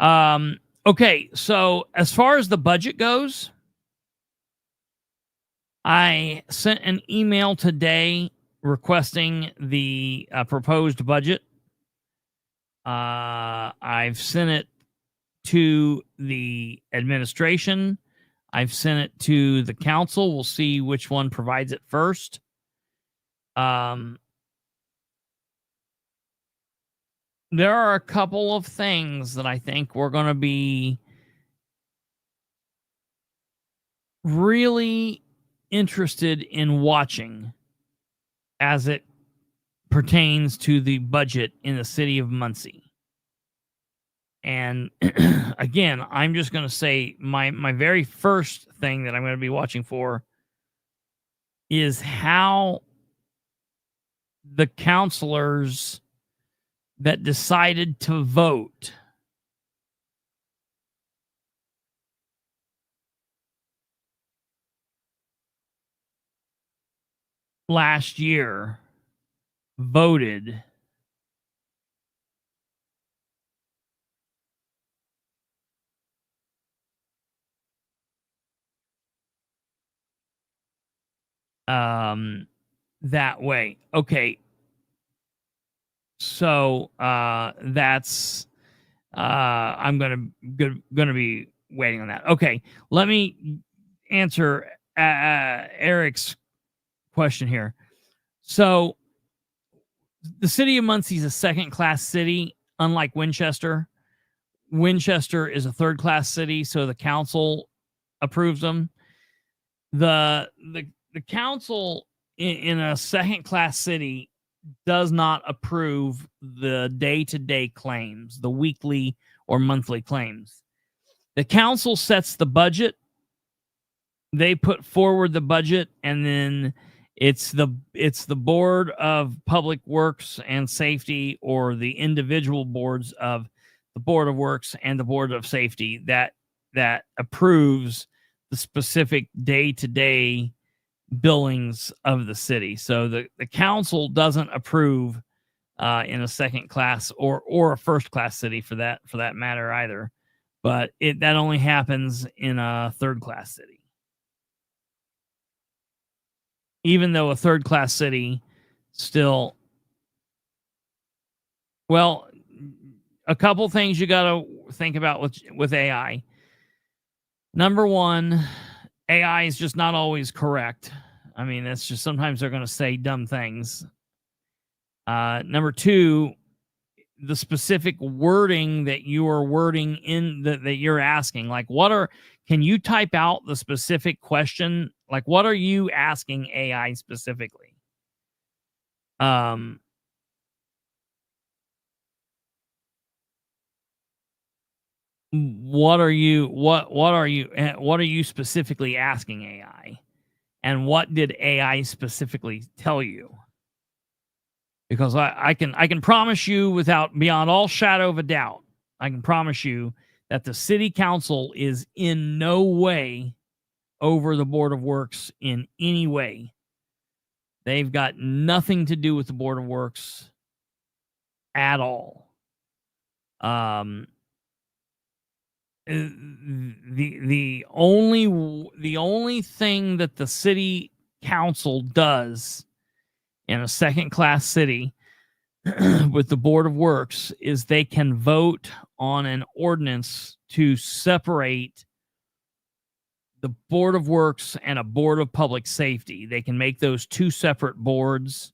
Okay, so as far as the budget goes, I sent an email today requesting the proposed budget. I've sent it to the administration. I've sent it to the council. We'll see which one provides it first. There are a couple of things that I think we're going to be really interested in watching as it pertains to the budget in the city of Muncie. And again, I'm just going to say my very first thing that I'm going to be watching for is how the councilors that decided to vote last year voted that way. Okay. So that's I'm gonna be waiting on that. Okay, let me answer Eric's question here. So the city of Muncie is a second-class city, unlike Winchester. Winchester is a third-class city, so the council approves them. The council in a second-class city does not approve the day-to-day claims, the weekly or monthly claims. The council sets the budget. They put forward the budget, and then it's the Board of Public Works and Safety, or the individual boards of the Board of Works and the Board of Safety that approves the specific day-to-day billings of the city. So the council doesn't approve in a second class or a first class city for that matter either. But that only happens in a third class city. Even though a third class city still, well, a couple things you got to think about with AI. Number one, AI is just not always correct. I mean, it's just sometimes they're going to say dumb things. Number two, the specific wording that you are wording in that you're asking, like can you type out the specific question? Like, what are you asking AI specifically? What are you specifically asking AI? And what did AI specifically tell you? Because I can promise you beyond all shadow of a doubt, I can promise you that the city council is in no way over the Board of Works in any way. They've got nothing to do with the Board of Works at all. The only thing that the city council does in a second class city with the Board of Works is they can vote on an ordinance to separate the Board of Works and a Board of Public Safety. They can make those two separate boards,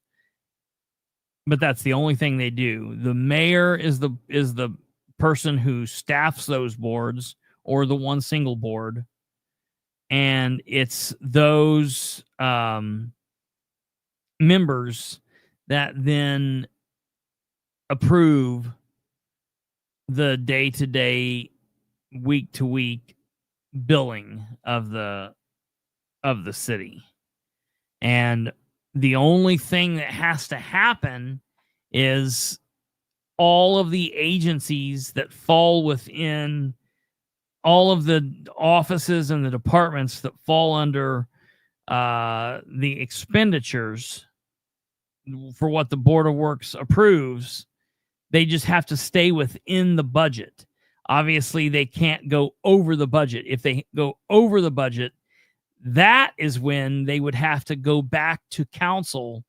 but that's the only thing they do. The mayor is the person who staffs those boards, or the one single board, and it's those members that then approve the day-to-day, week-to-week billing of the city. And the only thing that has to happen is all of the agencies that fall within all of the offices and the departments that fall under the expenditures for what the Board of Works approves, they just have to stay within the budget. Obviously, they can't go over the budget. If they go over the budget, that is when they would have to go back to council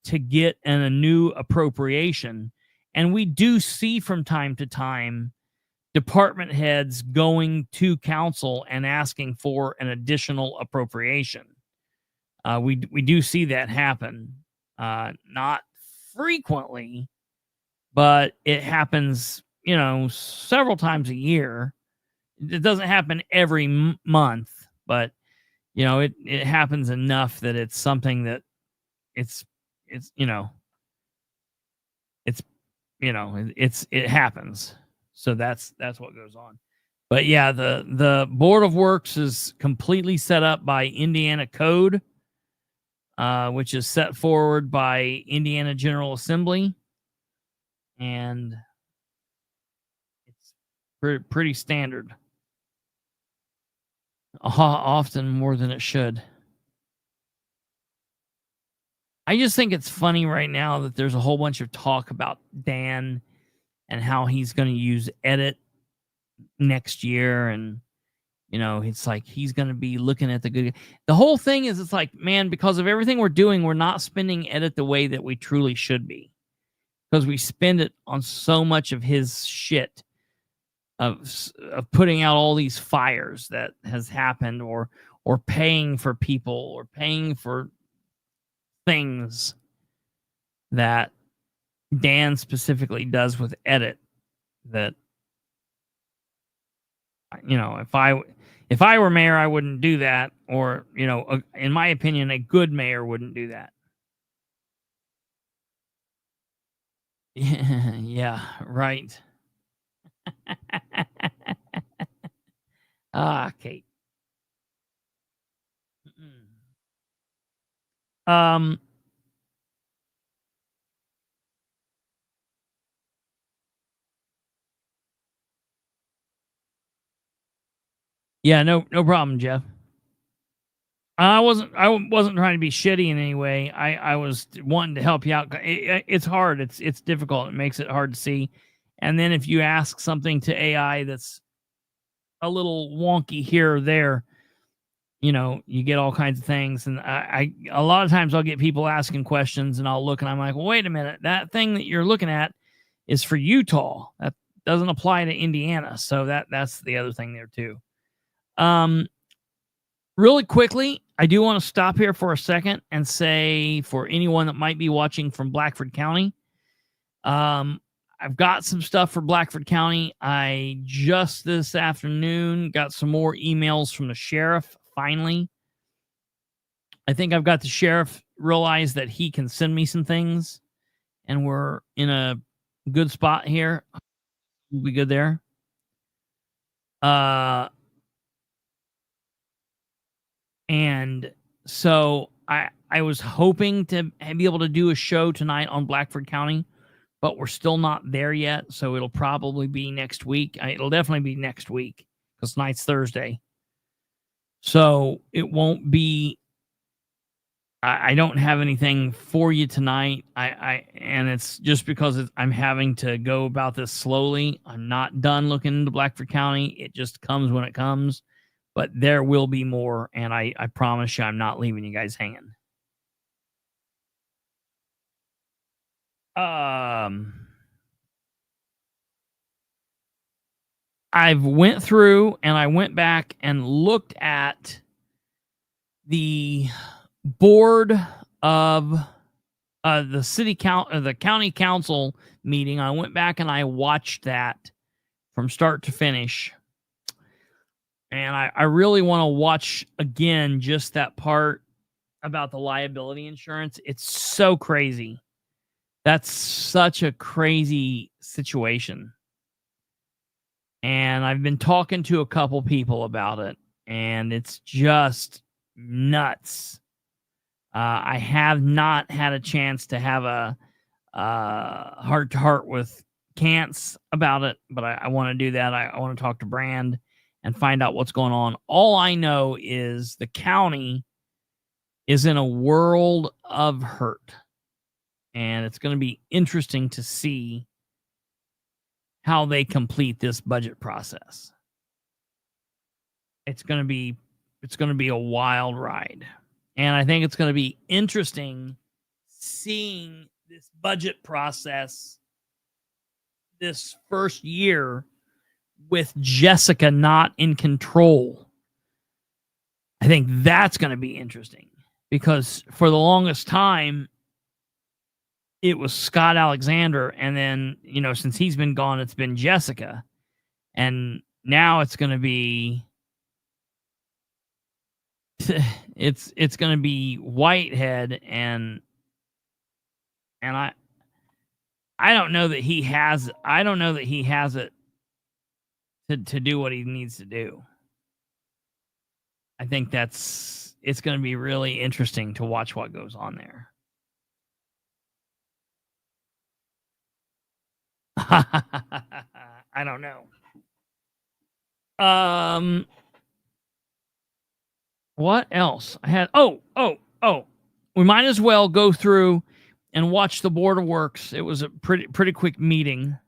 to get a new appropriation. And we do see from time to time department heads going to council and asking for an additional appropriation. We do see that happen. Not frequently, but it happens, several times a year. It doesn't happen every month, but it happens enough that it's something that it happens. So that's what goes on. But yeah, the Board of Works is completely set up by Indiana Code, which is set forward by Indiana General Assembly, and it's pretty standard. Often more than it should. I just think it's funny right now that there's a whole bunch of talk about Dan and how he's going to use edit next year. And, it's like he's going to be looking at the whole thing is, it's like, man, because of everything we're doing, we're not spending edit the way that we truly should be. Because we spend it on so much of his shit of putting out all these fires that has happened, or paying for people, or paying for things that Dan specifically does with edit. That, if I were mayor, I wouldn't do that. Or, in my opinion, a good mayor wouldn't do that. Yeah, right. Kate. Yeah, no problem, Jeff. I wasn't trying to be shitty in any way. I was wanting to help you out. It's hard. It's difficult. It makes it hard to see. And then if you ask something to AI that's a little wonky here or there, you get all kinds of things. And I a lot of times I'll get people asking questions, and I'll look and I'm like, well, wait a minute, that thing that you're looking at is for Utah. That doesn't apply to Indiana. So that's the other thing there too. Really quickly, I do want to stop here for a second and say, for anyone that might be watching from Blackford County, I've got some stuff for Blackford County. I just this afternoon got some more emails from the sheriff, finally. I think I've got the sheriff realize that he can send me some things, and we're in a good spot here. We'll be good there. And so I was hoping to be able to do a show tonight on Blackford County, but we're still not there yet. So it'll probably be next week. It'll definitely be next week because tonight's Thursday. So it won't be. I don't have anything for you tonight. And it's just because I'm having to go about this slowly. I'm not done looking into Blackford County. It just comes when it comes. But there will be more, and I promise you I'm not leaving you guys hanging. I've went through and I went back and looked at the board of the the county council meeting. I went back and I watched that from start to finish. And I really want to watch again just that part about the liability insurance. It's so crazy. That's such a crazy situation. And I've been talking to a couple people about it, and it's just nuts. I have not had a chance to have a heart-to-heart with Cants about it, but I want to do that. I want to talk to Brand and find out what's going on. All I know is the county is in a world of hurt. And it's going to be interesting to see how they complete this budget process. It's going to be a wild ride. And I think it's going to be interesting seeing this budget process this first year with Jessica not in control. I think that's going to be interesting because for the longest time, it was Scott Alexander. And then, since he's been gone, it's been Jessica. And now it's going to be, it's going to be Whitehead. And I don't know that he has it to do what he needs to do. I think it's going to be really interesting to watch what goes on there. I don't know. What else? I had we might as well go through and watch the Board of Works. It was a pretty quick meeting.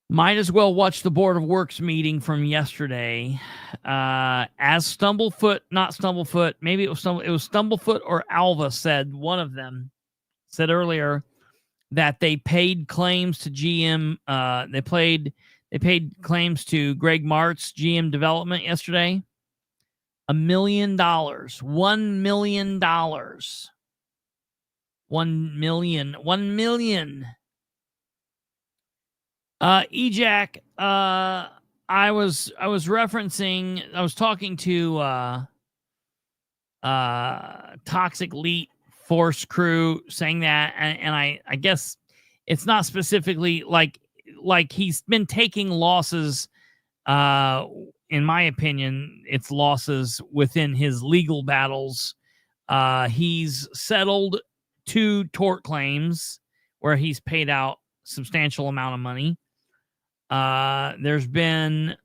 Might as well watch the Board of Works meeting from yesterday. As Stumblefoot, not Stumblefoot, maybe it was Stumblefoot or Alva said, one of them said earlier that they paid claims to GM. They paid claims to Greg Martz, GM Development, yesterday. $1 million. $1 million. $1 million. $1 million. EJack, I was talking to Toxic Leet Force Crew, saying that, and I guess it's not specifically like he's been taking losses. In my opinion, it's losses within his legal battles. He's settled 2 tort claims where he's paid out substantial amount of money. There's been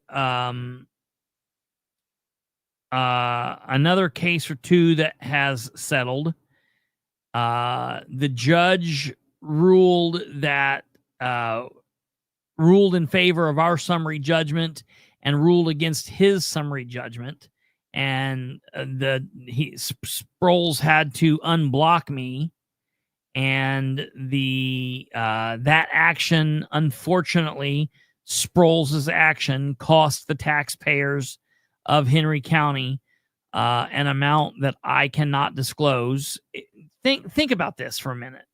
another case or two that has settled. The judge ruled in favor of our summary judgment and ruled against his summary judgment. And Sproles had to unblock me, and that action, unfortunately, Sproles' action cost the taxpayers of Henry County an amount that I cannot disclose. Think about this for a minute.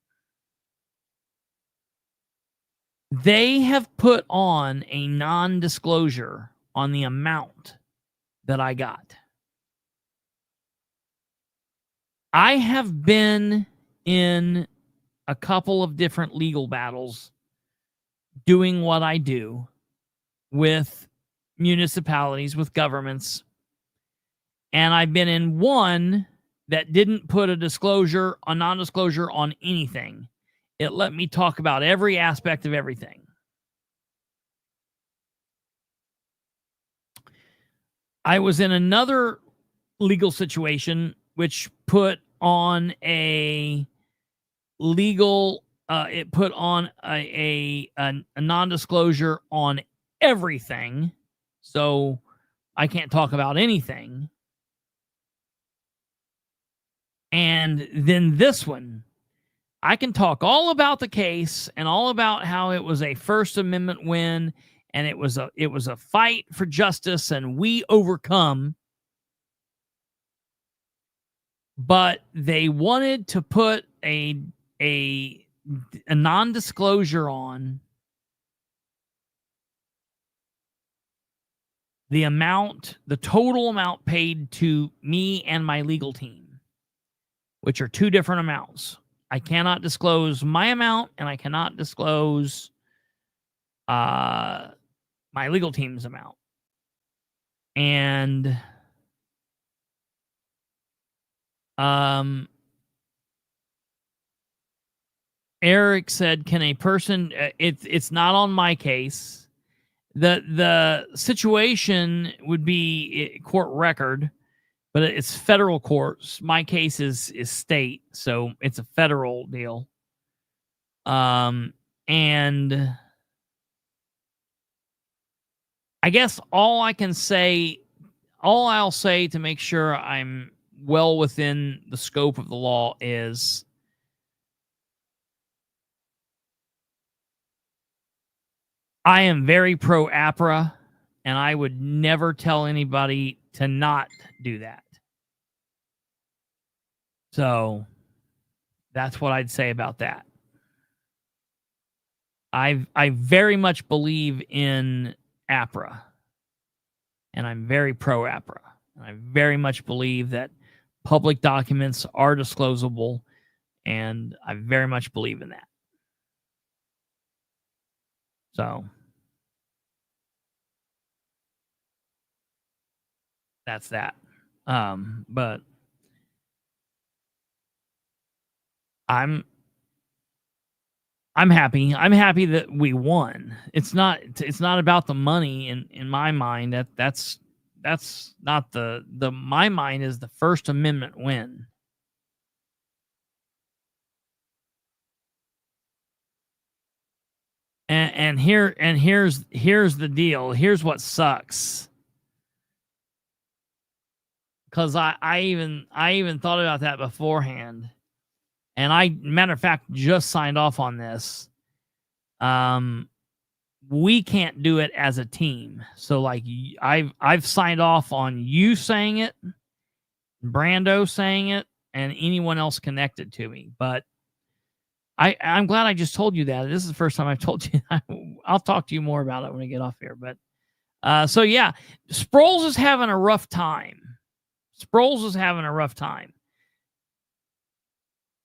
They have put on a non-disclosure on the amount that I got. I have been in a couple of different legal battles doing what I do with municipalities, with governments, and I've been in one that didn't put a non-disclosure on anything. It let me talk about every aspect of everything. I was in another legal situation which put on a non-disclosure on everything, so I can't talk about anything. And then this one, I can talk all about the case and all about how it was a First Amendment win, and it was a fight for justice, and we overcome. But they wanted to put a non-disclosure on the total amount paid to me and my legal team, which are two different amounts. I cannot disclose my amount, and I cannot disclose my legal team's amount. And Eric said, "Can a person?" It's not on my case. The situation would be court record, but it's federal courts. My case is state, so it's a federal deal. And I guess all I'll say to make sure I'm well within the scope of the law is I am very pro APRA, and I would never tell anybody to not do that. So that's what I'd say about that. I very much believe in APRA, and I'm very pro APRA. I very much believe that public documents are disclosable, and I very much believe in that. So that's that. But I'm happy. I'm happy that we won. It's not about the money in my mind. That's not my mind is the First Amendment win. And here's the deal. Here's what sucks. Because I even thought about that beforehand. And matter of fact, just signed off on this. We can't do it as a team. So like I've signed off on you saying it, Brando saying it, and anyone else connected to me. But I'm glad I just told you that. This is the first time I've told you. I'll talk to you more about it when we get off here. But so yeah, Sproles is having a rough time.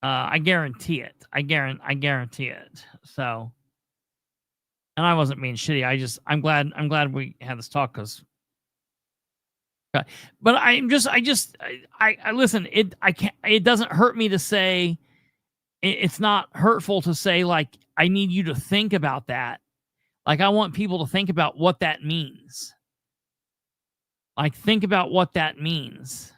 I guarantee it. I guarantee it. So, and I wasn't being shitty. I'm glad we had this talk because. But I listen. It doesn't hurt me to say. It's not hurtful to say, like, I need you to think about that. Like, I want people to think about what that means. Like, think about what that means.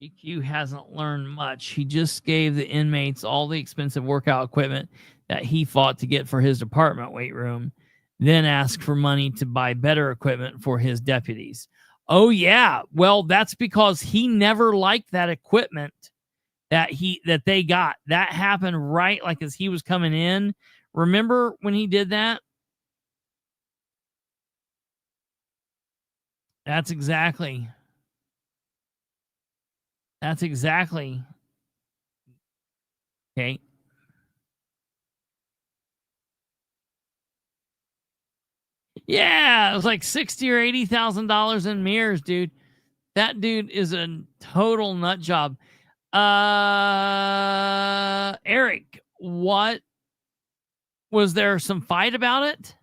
EQ hasn't learned much. He just gave the inmates all the expensive workout equipment that he fought to get for his department weight room, then asked for money to buy better equipment for his deputies. Oh yeah, well that's because he never liked that equipment that they got. That happened right like as he was coming in. Remember when he did that? That's exactly. Okay. Yeah, it was like $60,000 or $80,000 in mirrors, dude. That dude is a total nut job. Eric, what was there some fight about it?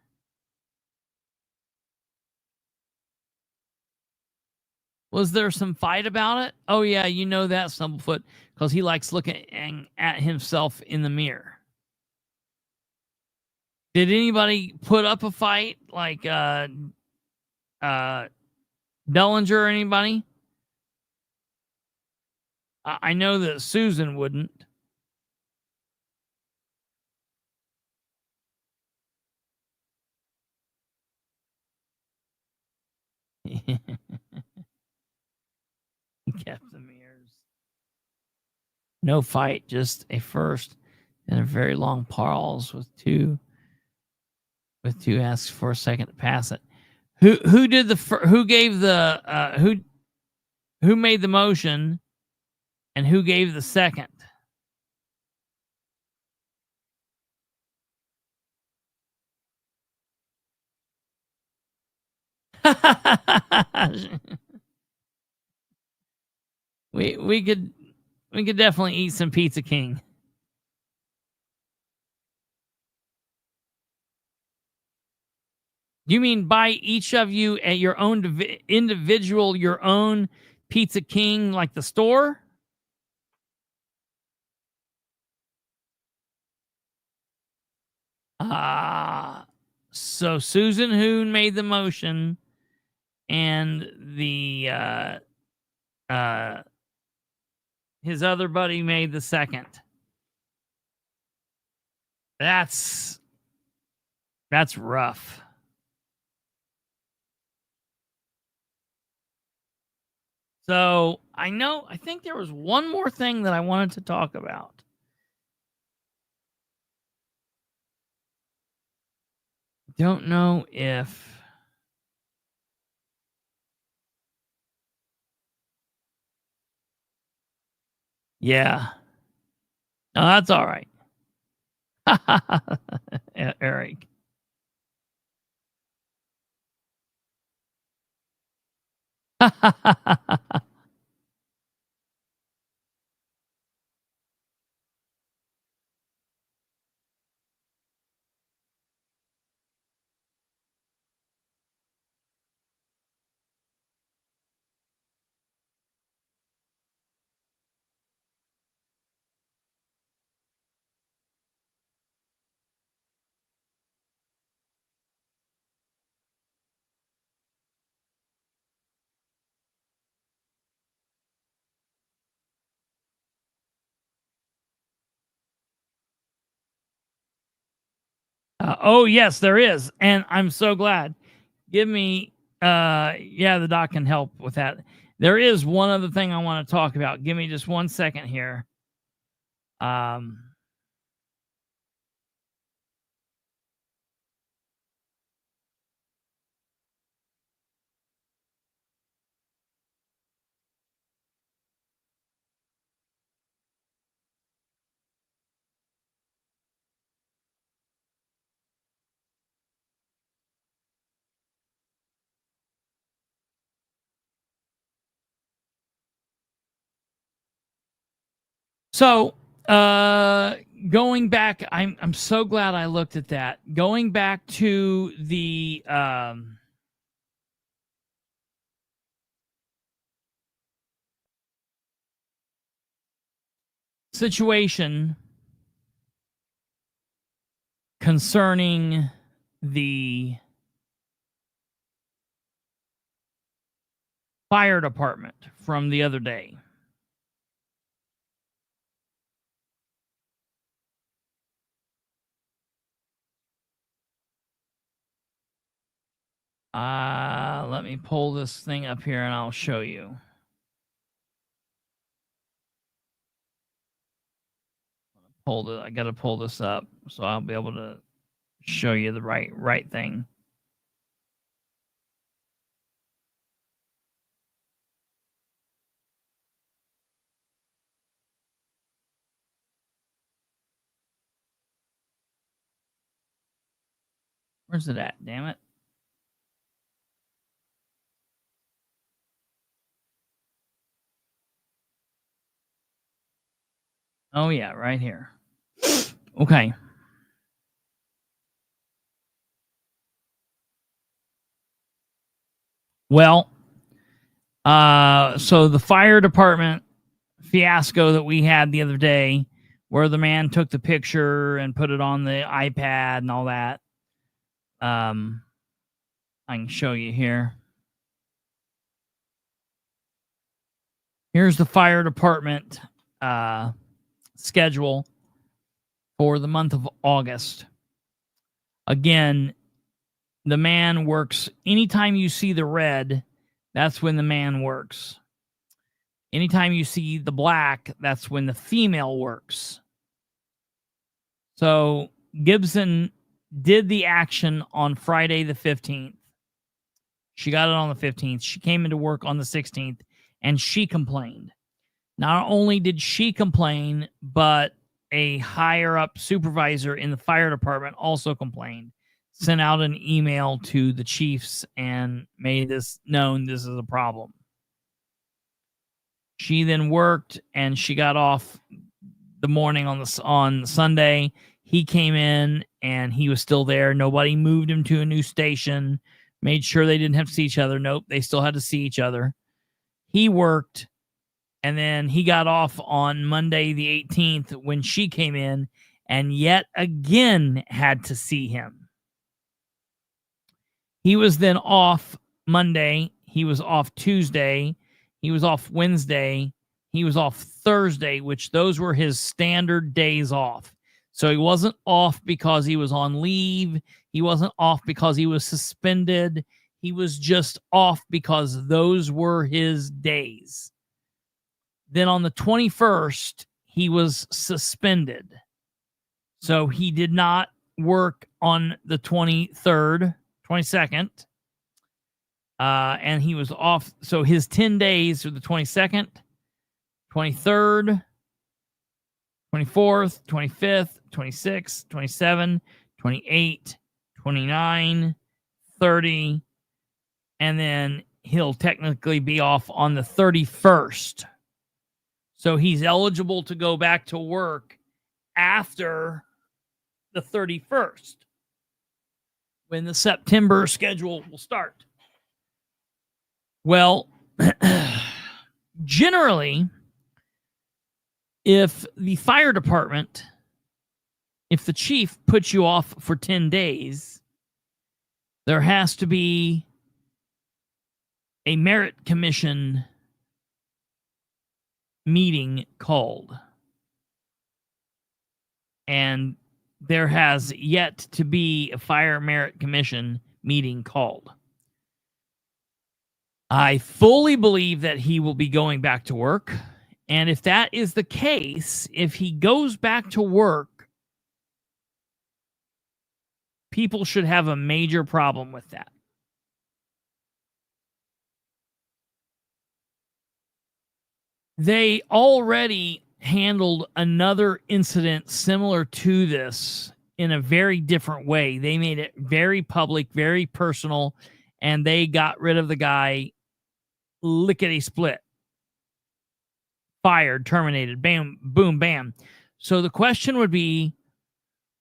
Was there some fight about it? Oh yeah, you know that, Stumblefoot, because he likes looking at himself in the mirror. Did anybody put up a fight like Bellinger or anybody? I know that Susan wouldn't. He kept the mirrors. No fight, just a first and a very long pause with two asks for a second to pass it. Who did the who gave the who made the motion and who gave the second? we could definitely eat some Pizza King. You mean buy each of you at your own individual, your own Pizza King, like the store? So Susan Hoon made the motion, and the his other buddy made the second. That's rough. So I think there was one more thing that I wanted to talk about. Don't know if yeah. No, that's all right. Eric. Oh yes, there is, and I'm so glad. Give me, yeah, the doc can help with that. There is one other thing I want to talk about. Give me just 1 second here. So, going back, I'm so glad I looked at that. Going back to the situation concerning the fire department from the other day. Let me pull this thing up here and I'll show you. I got to pull this up so I'll be able to show you the right thing. Where's it at? Damn it. Oh, yeah, right here. Okay. Well, so the fire department fiasco that we had the other day, where the man took the picture and put it on the iPad and all that. I can show you here. Here's the fire department schedule for the month of August. Again, the man works anytime you see the red, that's when the man works. Anytime you see the black, that's when the female works. So Gibson did the action on Friday the 15th. She got it on the 15th. She came into work on the 16th, and she complained. Not only did she complain, but a higher-up supervisor in the fire department also complained, sent out an email to the chiefs and made this known this is a problem. She then worked, and she got off the morning on Sunday. He came in, and he was still there. Nobody moved him to a new station, made sure they didn't have to see each other. Nope, they still had to see each other. He worked, and then he got off on Monday the 18th when she came in and yet again had to see him. He was then off Monday. He was off Tuesday. He was off Wednesday. He was off Thursday, which those were his standard days off. So he wasn't off because he was on leave. He wasn't off because he was suspended. He was just off because those were his days. Then on the 21st, he was suspended. So he did not work on the 23rd, 22nd. And he was off. So his 10 days were the 22nd, 23rd, 24th, 25th, 26th, 27, 28, 29, 30, and then he'll technically be off on the 31st. So he's eligible to go back to work after the 31st, when the September schedule will start. Well, generally, if the fire department, if the chief puts you off for 10 days, there has to be a merit commission meeting called. And there has yet to be a fire merit commission meeting called. I fully believe that he will be going back to work. And if that is the case, if he goes back to work, people should have a major problem with that. They already handled another incident similar to this in a very different way. They made it very public, very personal, and they got rid of the guy lickety-split. Fired, terminated, bam, boom, bam. So the question would be,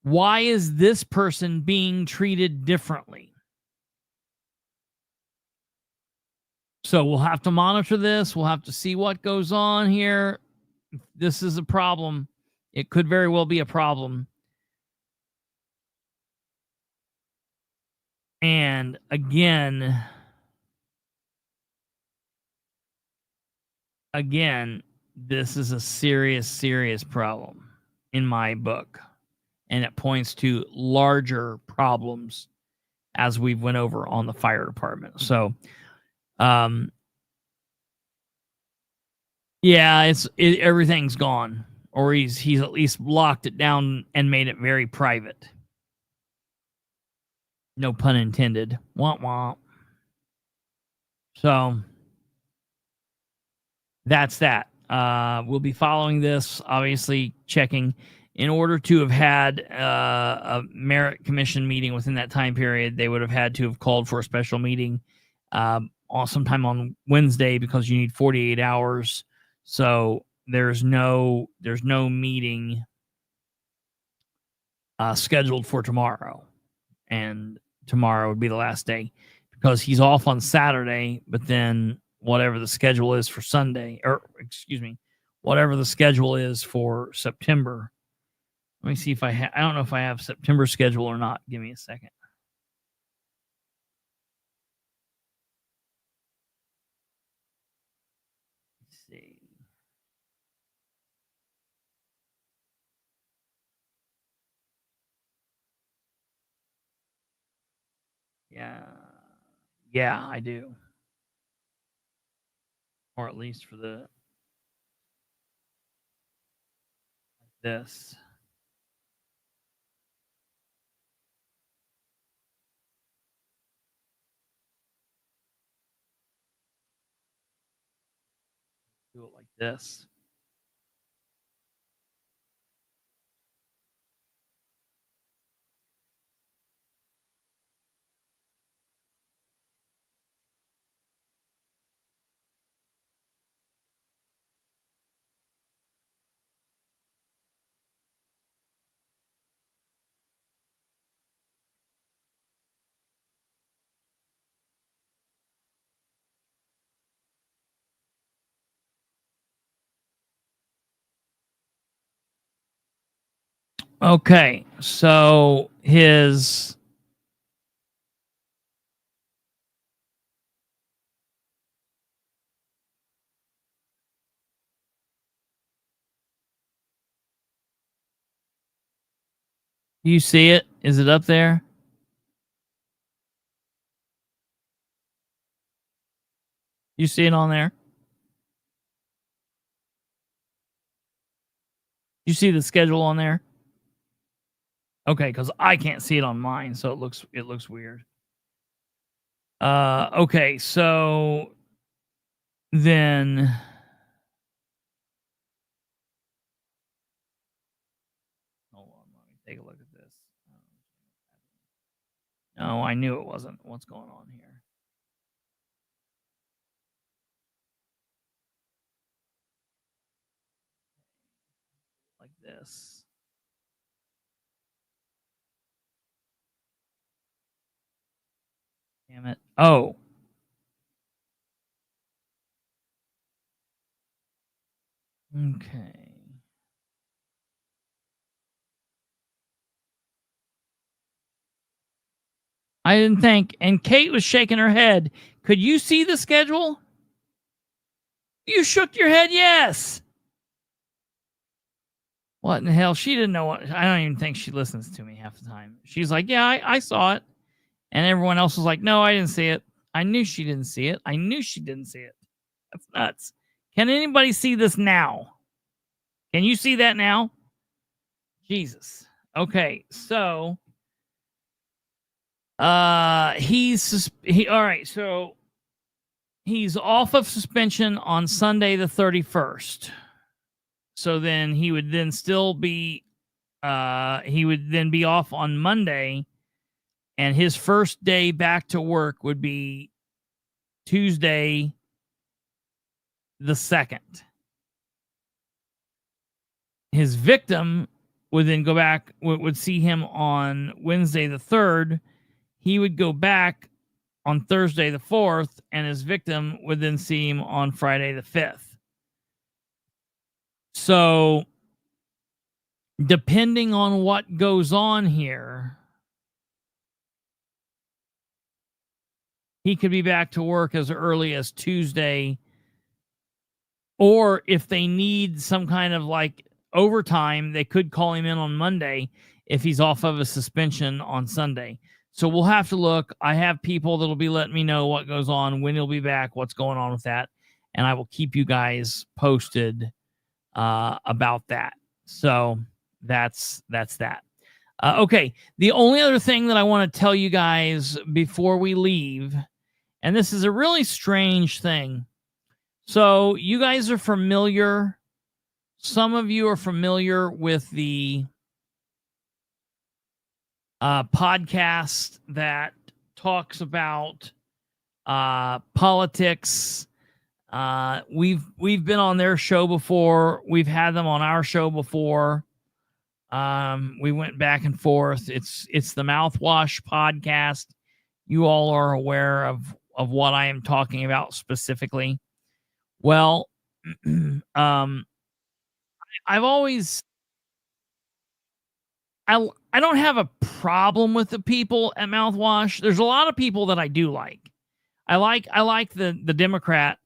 why is this person being treated differently? So we'll have to monitor this. We'll have to see what goes on here. this is a problem. It could very well be a problem. And again, this is a serious, serious problem in my book. And it points to larger problems as we've went over on the fire department. So, yeah, everything's gone, or he's at least locked it down and made it very private. No pun intended. Womp womp. So that's that. We'll be following this, obviously checking. In order to have had a merit commission meeting within that time period, they would have had to have called for a special meeting sometime on Wednesday, because you need 48 hours. So there's no meeting scheduled for tomorrow, and tomorrow would be the last day, because he's off on Saturday. But then whatever the schedule is for Sunday, or excuse me, whatever the schedule is for September. Let me see if I don't know if I have September schedule or not. Give me a second. Let's see. Yeah, I do. Or at least for this. Do it like this. Okay, so his you see it? Is it up there? You see it on there? You see the schedule on there? Okay, because I can't see it on mine, so it looks weird. Okay, so then hold on, let me take a look at this. No, I knew it wasn't. What's going on here? Like this. Damn it. Oh. Okay. I didn't think. And Kate was shaking her head. Could you see the schedule? You shook your head, yes. What in the hell? She didn't know what. I don't even think she listens to me half the time. She's like, yeah, I saw it. And everyone else was like, no, I didn't see it. I knew she didn't see it. I knew she didn't see it. That's nuts. Can anybody see this now? Can you see that now? Jesus. Okay, so all right, so he's off of suspension on Sunday the 31st. So then he would then still be he would then be off on Monday, and his first day back to work would be Tuesday the 2nd. His victim would then go back, would see him on Wednesday the 3rd. He would go back on Thursday the 4th, and his victim would then see him on Friday the 5th. So depending on what goes on here, he could be back to work as early as Tuesday, or if they need some kind of like overtime, they could call him in on Monday if he's off of a suspension on Sunday. So we'll have to look. I have people that'll be letting me know what goes on, when he'll be back, what's going on with that, and I will keep you guys posted about that. So that's that. Okay, the only other thing that I want to tell you guys before we leave, and this is a really strange thing. So you guys are familiar. Some of you are familiar with the podcast that talks about politics. We've been on their show before. We've had them on our show before. We went back and forth. It's the Mouthwash podcast. You all are aware of what I am talking about specifically. Well, I've always I don't have a problem with the people at Mouthwash. There's a lot of people that I do like. I like the Democrat.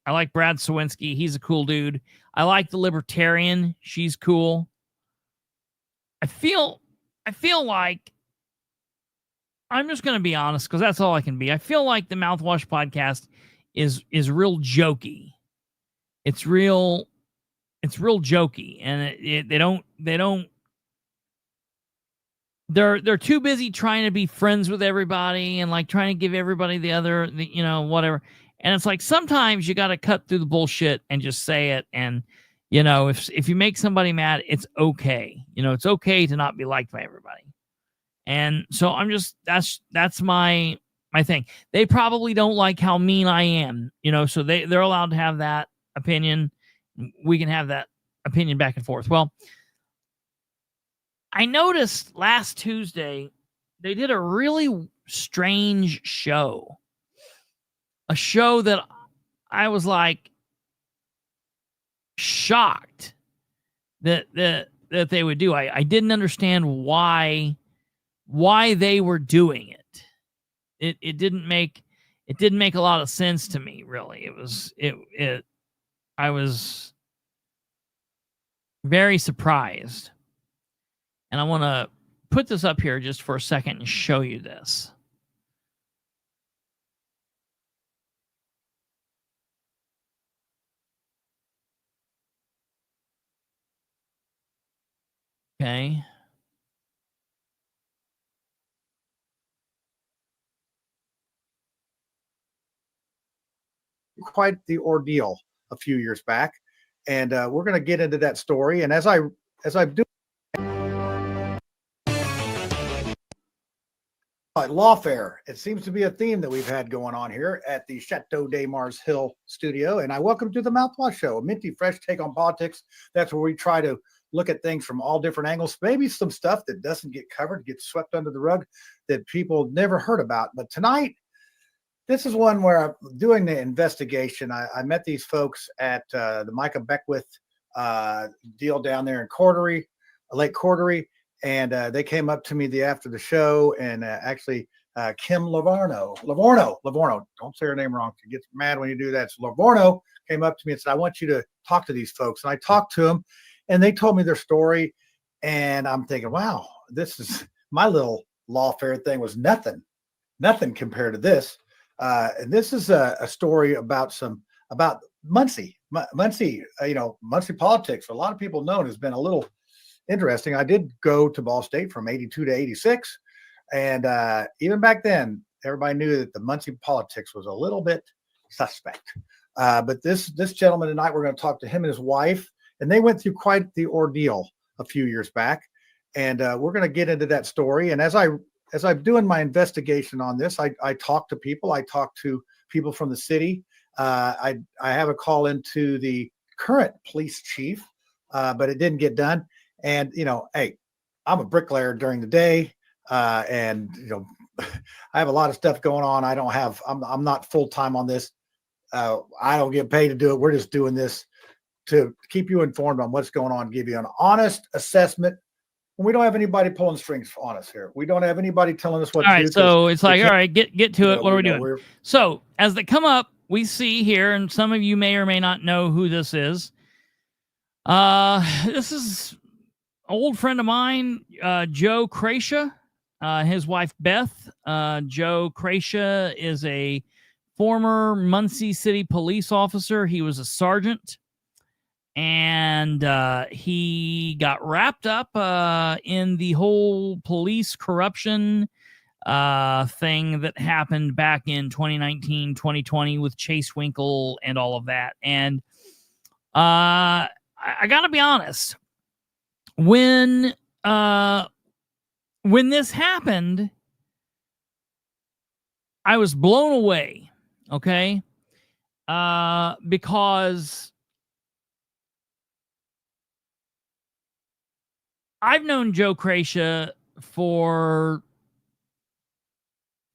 I like Brad Sawinski. He's a cool dude. I like the Libertarian. She's cool. I feel like, I'm just going to be honest because that's all I can be. I feel like the Mouthwash podcast is real jokey. It's real jokey, and they're too busy trying to be friends with everybody and like trying to give everybody the whatever. And it's like sometimes you got to cut through the bullshit and just say it. And if you make somebody mad, it's okay. It's okay to not be liked by everybody. And so I'm just that's my thing. They probably don't like how mean I am, so they're allowed to have that opinion. We can have that opinion back and forth. Well, I noticed last Tuesday they did a really strange show. A show that I was like shocked that they would do. I didn't understand why they were doing it. It didn't make a lot of sense to me, really. I was very surprised. And I want to put this up here just for a second and show you this. Okay. Quite the ordeal a few years back, and we're going to get into that story. And as I do lawfare, it seems to be a theme that we've had going on here at the Chateau de Mars Hill studio. And I welcome to the Mouthwash Show, a minty fresh take on politics. That's where we try to look at things from all different angles. Maybe some stuff that doesn't get covered, gets swept under the rug, that people never heard about. But tonight, this is one where I'm doing the investigation. I met these folks at the Micah Beckwith deal down there in Lake Cordery, and they came up to me after the show, and actually Kim Livorno, don't say her name wrong. She gets mad when you do that. So Livorno came up to me and said, I want you to talk to these folks. And I talked to them, and they told me their story, and I'm thinking, wow, this is my little lawfare thing was nothing compared to this. And this is a story about Muncie. Muncie politics, a lot of people know, has been a little interesting. I did go to Ball State from 82 to 86. And even back then, everybody knew that the Muncie politics was a little bit suspect. But this gentleman tonight, we're going to talk to him and his wife. And they went through quite the ordeal a few years back. And we're going to get into that story. And as I'm doing my investigation on this, I talk to people. I talk to people from the city. I have a call into the current police chief, but it didn't get done. And, hey, I'm a bricklayer during the day. And, I have a lot of stuff going on. I'm not full time on this. I don't get paid to do it. We're just doing this to keep you informed on what's going on, give you an honest assessment. And we don't have anybody pulling strings on us here. We don't have anybody telling us what all to right, do. So it's like, all right, get to it. What are we doing? We're, So as they come up, we see here, and some of you may or may not know who this is. This is an old friend of mine, Joe Krasha, his wife Beth. Joe Krasha is a former Muncie City police officer. He was a sergeant, and he got wrapped up in the whole police corruption thing that happened back in 2019, 2020 with Chase Winkle and all of that. And I gotta be honest, when this happened, I was blown away. Okay. Because I've known Joe Krasha for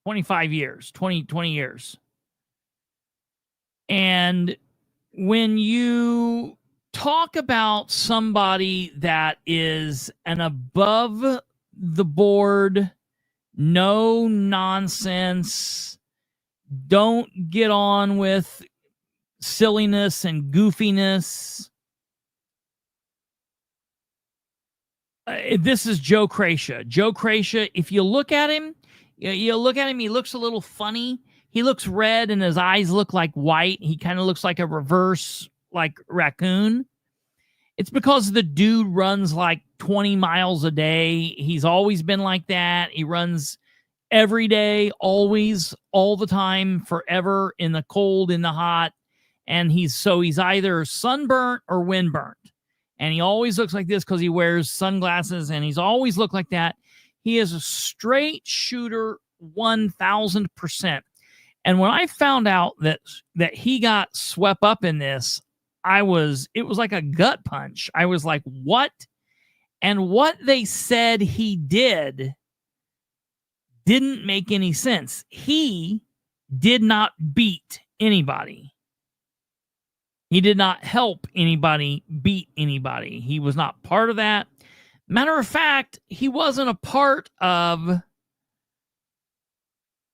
25 years, 20 years. And when you talk about somebody that is an above the board, no nonsense, don't get on with silliness and goofiness, this is Joe Krasha. Joe Krasha, if you look at him, he looks a little funny. He looks red and his eyes look like white. He kind of looks like a reverse, like raccoon. It's because the dude runs like 20 miles a day. He's always been like that. He runs every day, always, all the time, forever, in the cold, in the hot. And he's either sunburnt or windburnt. And he always looks like this because he wears sunglasses, and he's always looked like that. He is a straight shooter, 1,000%. And when I found out that he got swept up in this, it was like a gut punch. I was like, what? And what they said he didn't make any sense. He did not beat anybody. He did not help anybody beat anybody. He was not part of that. Matter of fact, he wasn't a part of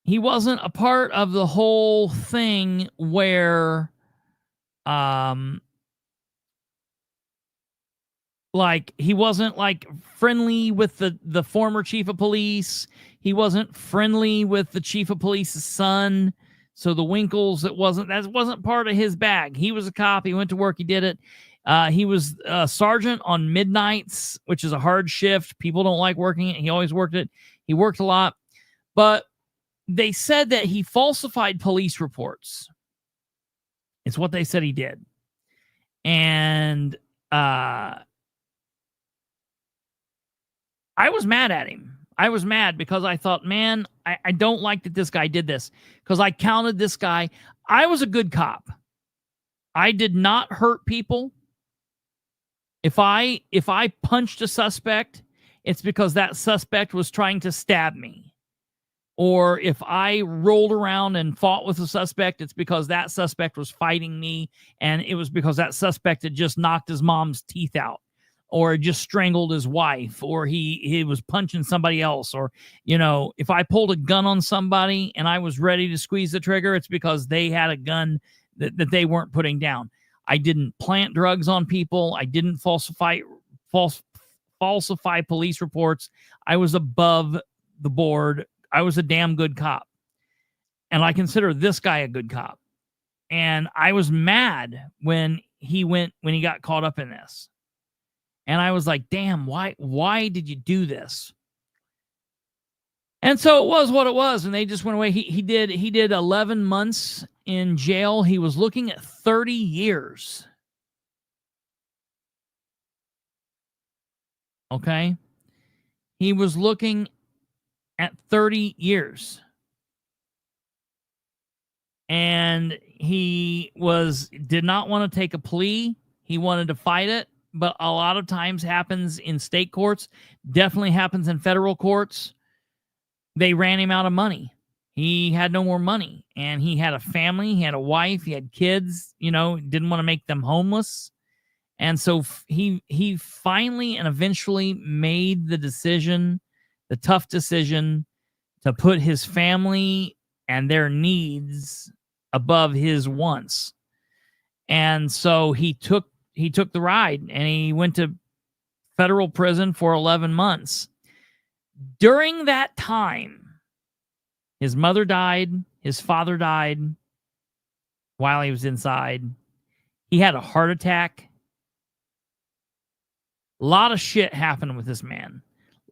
the whole thing where like he wasn't like friendly with the former chief of police. He wasn't friendly with the chief of police's son. So the Winkles, that wasn't part of his bag. He was a cop. He went to work. He did it. He was a sergeant on midnights, which is a hard shift. People don't like working it. He always worked it. He worked a lot. But they said that he falsified police reports. It's what they said he did. And I was mad at him. I was mad because I thought, man, I don't like that this guy did this, because I counted this guy. I was a good cop. I did not hurt people. If I punched a suspect, it's because that suspect was trying to stab me. Or if I rolled around and fought with a suspect, it's because that suspect was fighting me, and it was because that suspect had just knocked his mom's teeth out, or just strangled his wife, or he was punching somebody else. Or, if I pulled a gun on somebody and I was ready to squeeze the trigger, it's because they had a gun that they weren't putting down. I didn't plant drugs on people. I didn't falsify police reports. I was above the board. I was a damn good cop. And I consider this guy a good cop. And I was mad when he got caught up in this. And I was like, damn, why did you do this? And so it was what it was. And they just went away. He did 11 months in jail. He was looking at 30 years. Okay. He was looking at 30 years. And he did not want to take a plea. He wanted to fight it. But a lot of times happens in state courts, definitely happens in federal courts. They ran him out of money. He had no more money, and he had a family. He had a wife. He had kids, didn't want to make them homeless. And so he finally and eventually made the decision, the tough decision, to put his family and their needs above his wants. And so he took the ride, and he went to federal prison for 11 months. During that time, his mother died, his father died while he was inside. He had a heart attack. A lot of shit happened with this man.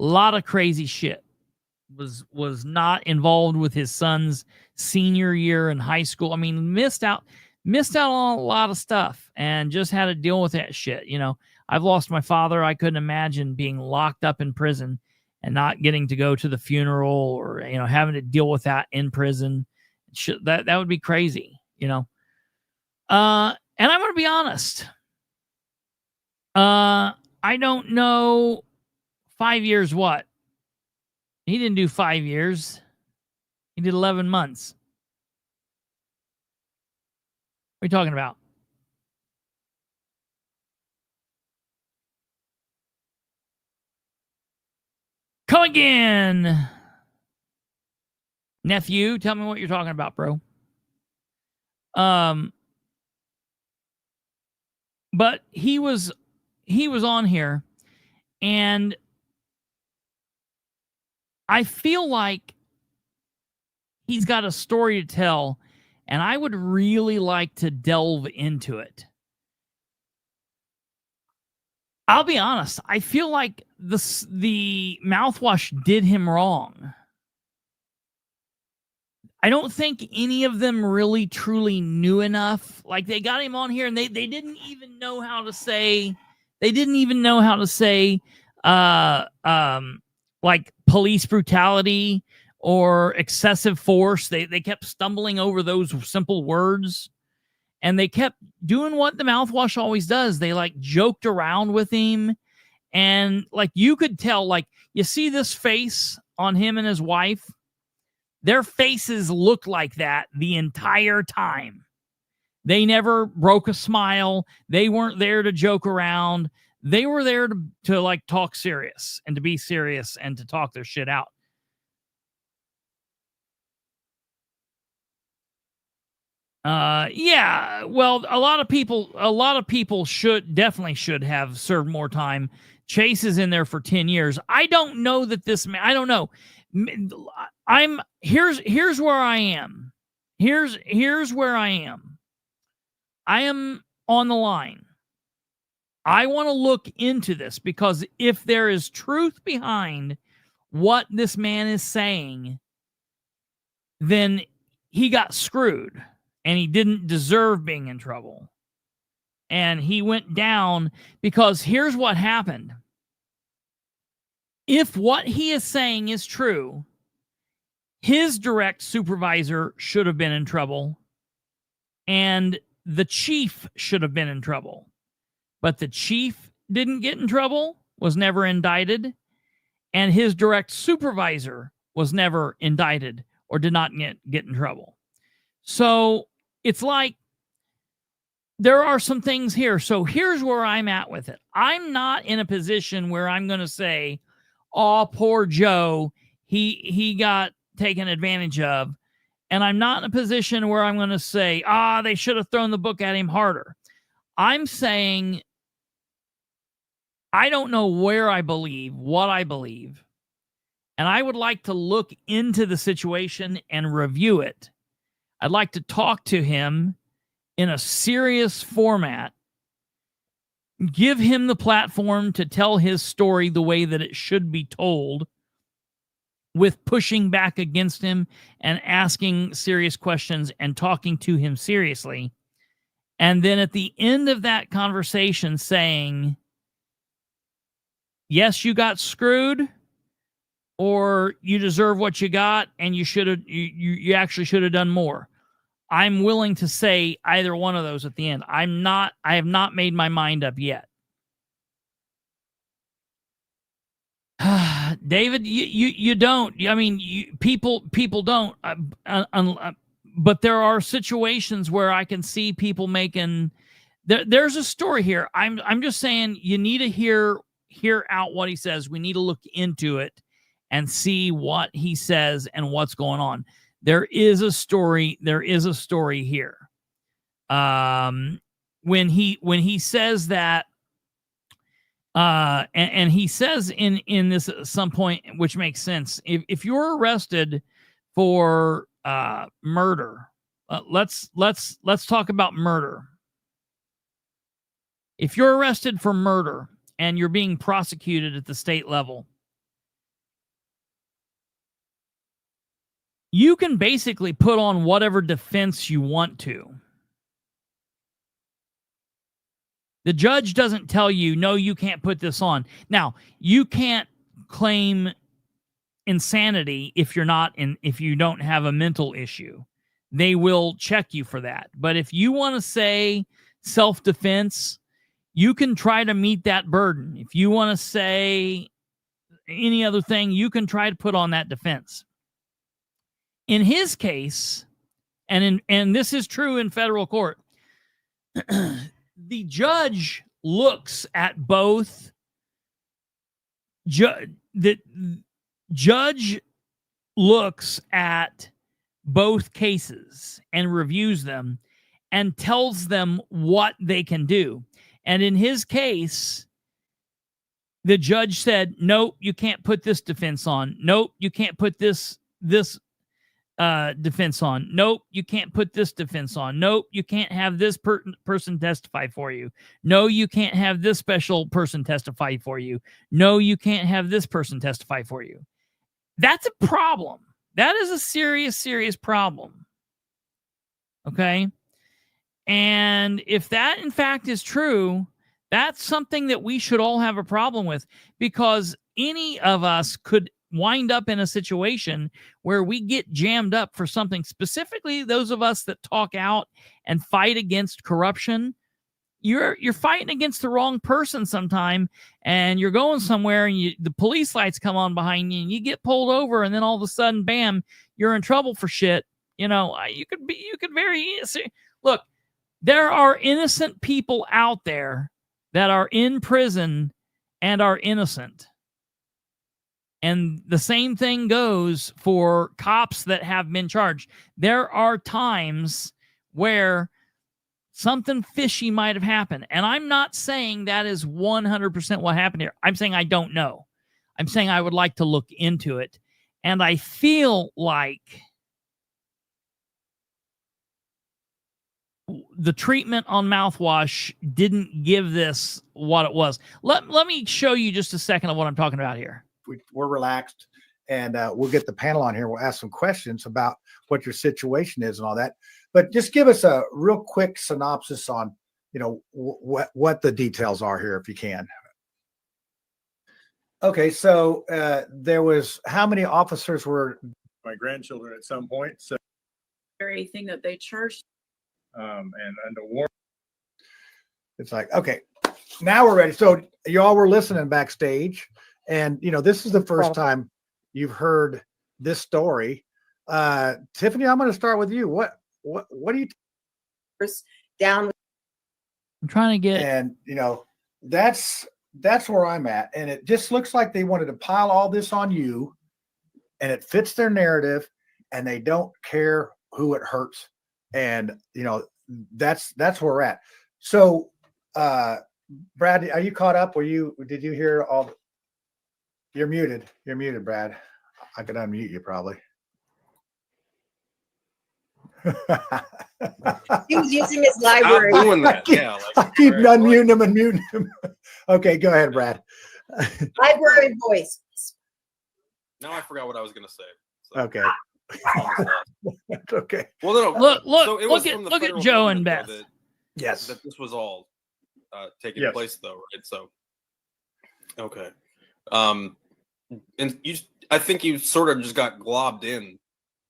A lot of crazy shit. Was not involved with his son's senior year in high school. I mean, missed out on a lot of stuff and just had to deal with that shit. You know, I've lost my father. I couldn't imagine being locked up in prison and not getting to go to the funeral, or, you know, having to deal with that in prison. That would be crazy, you know. And I'm going to be honest. I don't know 5 years what. He didn't do 5 years. He did 11 months. What are you talking about? Come again. Nephew, tell me what you're talking about, bro. But he was on here, and I feel like he's got a story to tell, and I would really like to delve into it. I'll be honest. I feel like the mouthwash did him wrong. I don't think any of them really truly knew enough. Like, they got him on here, and they didn't even know how to say. They didn't even know how to say, like, police brutality or excessive force. They kept stumbling over those simple words, and they kept doing what the mouthwash always does. They, like, joked around with him, and, like, you could tell, like, you see this face on him and his wife. Their faces looked like that the entire time. They never broke a smile. They weren't there to joke around. They were there to like talk serious and to be serious and to talk their shit out. Yeah, well, a lot of people should have served more time. Chase is in there for 10 years. I don't know that this man, I don't know. Here's where I am. Here's where I am. I am on the line. I want to look into this, because if there is truth behind what this man is saying, then he got screwed and he didn't deserve being in trouble. And he went down because here's what happened. If what he is saying is true, his direct supervisor should have been in trouble, and the chief should have been in trouble. But the chief didn't get in trouble, was never indicted, and his direct supervisor was never indicted or did not get in trouble. So it's like there are some things here. So here's where I'm at with it. I'm not in a position where I'm going to say, oh, poor Joe, he got taken advantage of. And I'm not in a position where I'm going to say, they should have thrown the book at him harder. I'm saying I don't know where I believe, what I believe. And I would like to look into the situation and review it. I'd like to talk to him in a serious format, give him the platform to tell his story the way that it should be told, with pushing back against him and asking serious questions and talking to him seriously. And then at the end of that conversation saying, yes, you got screwed, or you deserve what you got, and you actually should have done more. I'm willing to say either one of those at the end. I have not made my mind up yet. David, you don't. I mean, people don't. But there are situations where I can see people making there's a story here. I'm just saying you need to hear out what he says. We need to look into it and see what he says and what's going on. There is a story. There is a story here. When he says that, and he says in this at some point, which makes sense. If you're arrested for murder, let's talk about murder. If you're arrested for murder and you're being prosecuted at the state level, you can basically put on whatever defense you want to. The judge doesn't tell you, no, you can't put this on. Now, you can't claim insanity if you don't have a mental issue. They will check you for that. But if you want to say self-defense, you can try to meet that burden. If you want to say any other thing, you can try to put on that defense. In his case, and this is true in federal court, the judge looks at both. The judge looks at both cases and reviews them and tells them what they can do. And in his case, the judge said, nope, you can't put this defense on. Nope, you can't put this defense on. Nope, you can't put this defense on. Nope, you can't have this person testify for you. No, you can't have this special person testify for you. No, you can't have this person testify for you. That's a problem. That is a serious, serious problem. Okay? And if that, in fact, is true, that's something that we should all have a problem with, because any of us could wind up in a situation where we get jammed up for something. Specifically, those of us that talk out and fight against corruption, you're fighting against the wrong person sometime, and you're going somewhere and the police lights come on behind you and you get pulled over, and then all of a sudden, bam, you're in trouble for shit. You know, you could very look. There are innocent people out there that are in prison and are innocent. And the same thing goes for cops that have been charged. There are times where something fishy might have happened. And I'm not saying that is 100% what happened here. I'm saying I don't know. I'm saying I would like to look into it. And I feel like the treatment on mouthwash didn't give this what it was. Let me show you just a second of what I'm talking about here. We're relaxed, and we'll get the panel on here. We'll ask some questions about what your situation is and all that. But just give us a real quick synopsis on, what the details are here, if you can. Okay, so there was, how many officers were? My grandchildren at some point. So very thing that they charged. And the war. It's like, okay, now we're ready. So y'all were listening backstage, and this is the first time you've heard this story. Tiffany, I'm going to start with you. What do you down? I'm trying to get, and that's where I'm at, and it just looks like they wanted to pile all this on you, and it fits their narrative, and they don't care who it hurts. And that's where we're at. So Brad, are you caught up? Did you hear all? You're muted, Brad. I could unmute you probably. He was using his library. I'm doing that. Yeah, I keep unmuting him and muting him. Okay, go ahead, Brad. Library voice. Now I forgot what I was going to say. So. Okay. Okay. Well, no. Look at Joe and Beth. Yes. That this was all taking place, though, right? So, okay. And I think you sort of just got globbed in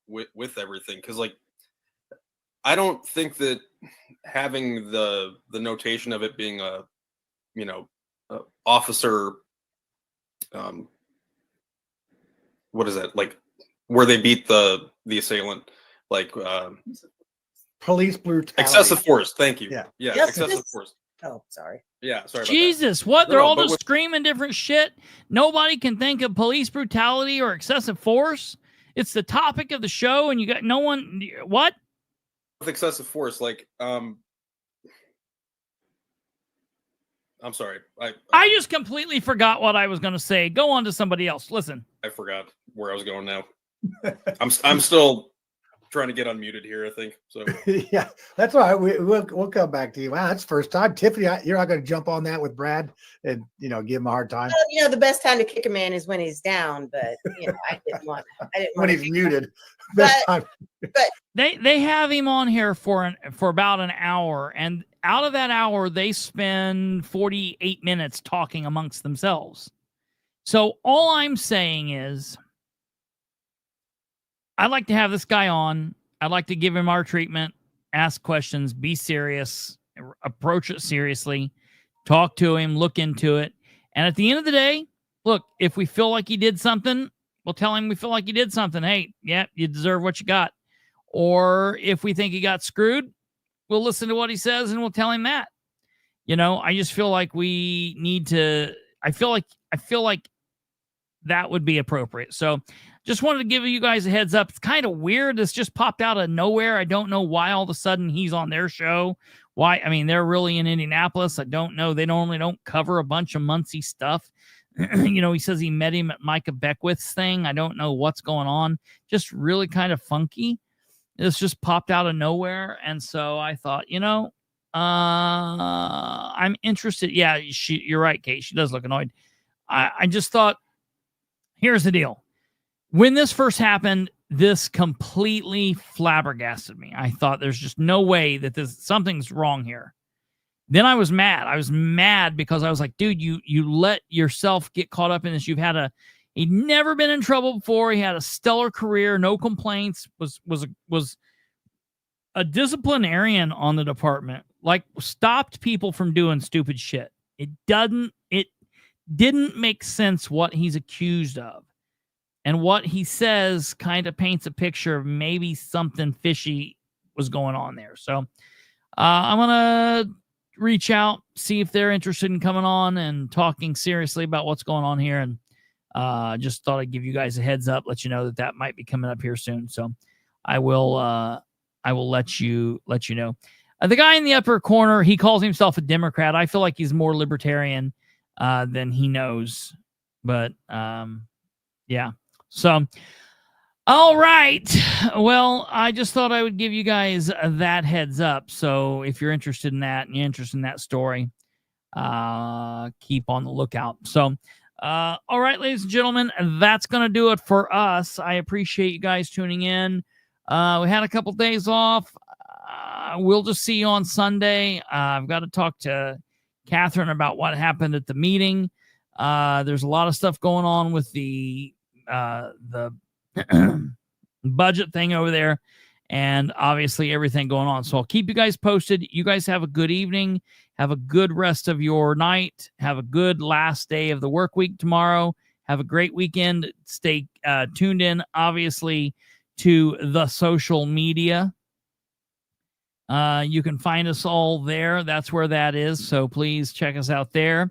with everything, because, I don't think that having the notation of it being a officer, what is that, where they beat the assailant, police brutality. Excessive force. Thank you. Yeah. Yeah. Yes, Excessive this- force. Oh, sorry. Yeah. Sorry about Jesus, what? They're No, all but just with- screaming different shit. Nobody can think of police brutality or excessive force. It's the topic of the show, and you got no one. What? with excessive force, like I'm sorry, I just completely forgot what I was going to say. Go on to somebody else. Listen. I forgot where I was going now. I'm still trying to get unmuted here, I think. So Yeah, that's all right. We'll come back to you. Wow, that's the first time. Tiffany, you're not going to jump on that with Brad and give him a hard time Well, the best time to kick a man is when he's down, but I didn't want when he's muted. But- Best time. They have him on here for about an hour, and out of that hour, they spend 48 minutes talking amongst themselves. So all I'm saying is, I'd like to have this guy on. I'd like to give him our treatment, ask questions, be serious, approach it seriously, talk to him, look into it. And at the end of the day, look, if we feel like he did something, we'll tell him we feel like he did something. Hey, yeah, you deserve what you got. Or if we think he got screwed, we'll listen to what he says and we'll tell him that. I just feel like we need to, I feel like that would be appropriate. So just wanted to give you guys a heads up. It's kind of weird. This just popped out of nowhere. I don't know why all of a sudden he's on their show. Why? I mean, they're really in Indianapolis. I don't know. They normally don't cover a bunch of Muncie stuff. He says he met him at Micah Beckwith's thing. I don't know what's going on. Just really kind of funky. This just popped out of nowhere. And so I thought, I'm interested. Yeah, you're right, Kate. She does look annoyed. I just thought, here's the deal. When this first happened, this completely flabbergasted me. I thought there's just no way that something's wrong here. Then I was mad. I was mad because I was like, dude, you let yourself get caught up in this. He'd never been in trouble before. He had a stellar career, no complaints, was a disciplinarian on the department, like stopped people from doing stupid shit. It didn't make sense what he's accused of. And what he says kind of paints a picture of maybe something fishy was going on there. So I'm going to reach out, see if they're interested in coming on and talking seriously about what's going on here. And just thought I'd give you guys a heads up, let you know that might be coming up here soon. So I will let you know. The guy in the upper corner, he calls himself a Democrat. I feel like he's more libertarian than he knows. But yeah. So, all right. Well, I just thought I would give you guys that heads up. So if you're interested in that and you're interested in that story, keep on the lookout. So, all right, ladies and gentlemen, that's going to do it for us. I appreciate you guys tuning in. We had a couple days off. We'll just see you on Sunday. I've got to talk to Catherine about what happened at the meeting. There's a lot of stuff going on with the budget thing over there, and obviously everything going on. So I'll keep you guys posted. You guys have a good evening. Have a good rest of your night. Have a good last day of the work week tomorrow. Have a great weekend. Stay tuned in, obviously, to the social media. You can find us all there. That's where that is. So please check us out there.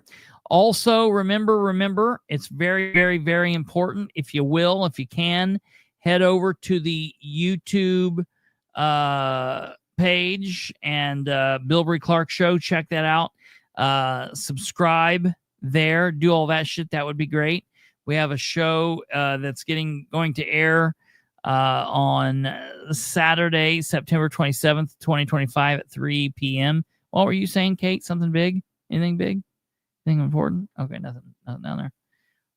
Also, remember, it's very, very, very important. If you can, head over to the YouTube page and Bilbrey Clark Show. Check that out. Subscribe there. Do all that shit. That would be great. We have a show that's going to air on Saturday, September 27th, 2025 at 3 p.m. What were you saying, Kate? Something big? Anything big? Anything important? Okay, nothing down there.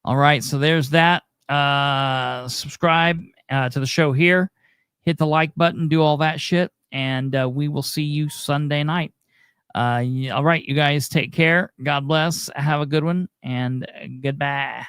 All right, so there's that. Subscribe to the show here. Hit the like button. Do all that shit. And we will see you Sunday night. All right, you guys take care. God bless. Have a good one. And goodbye.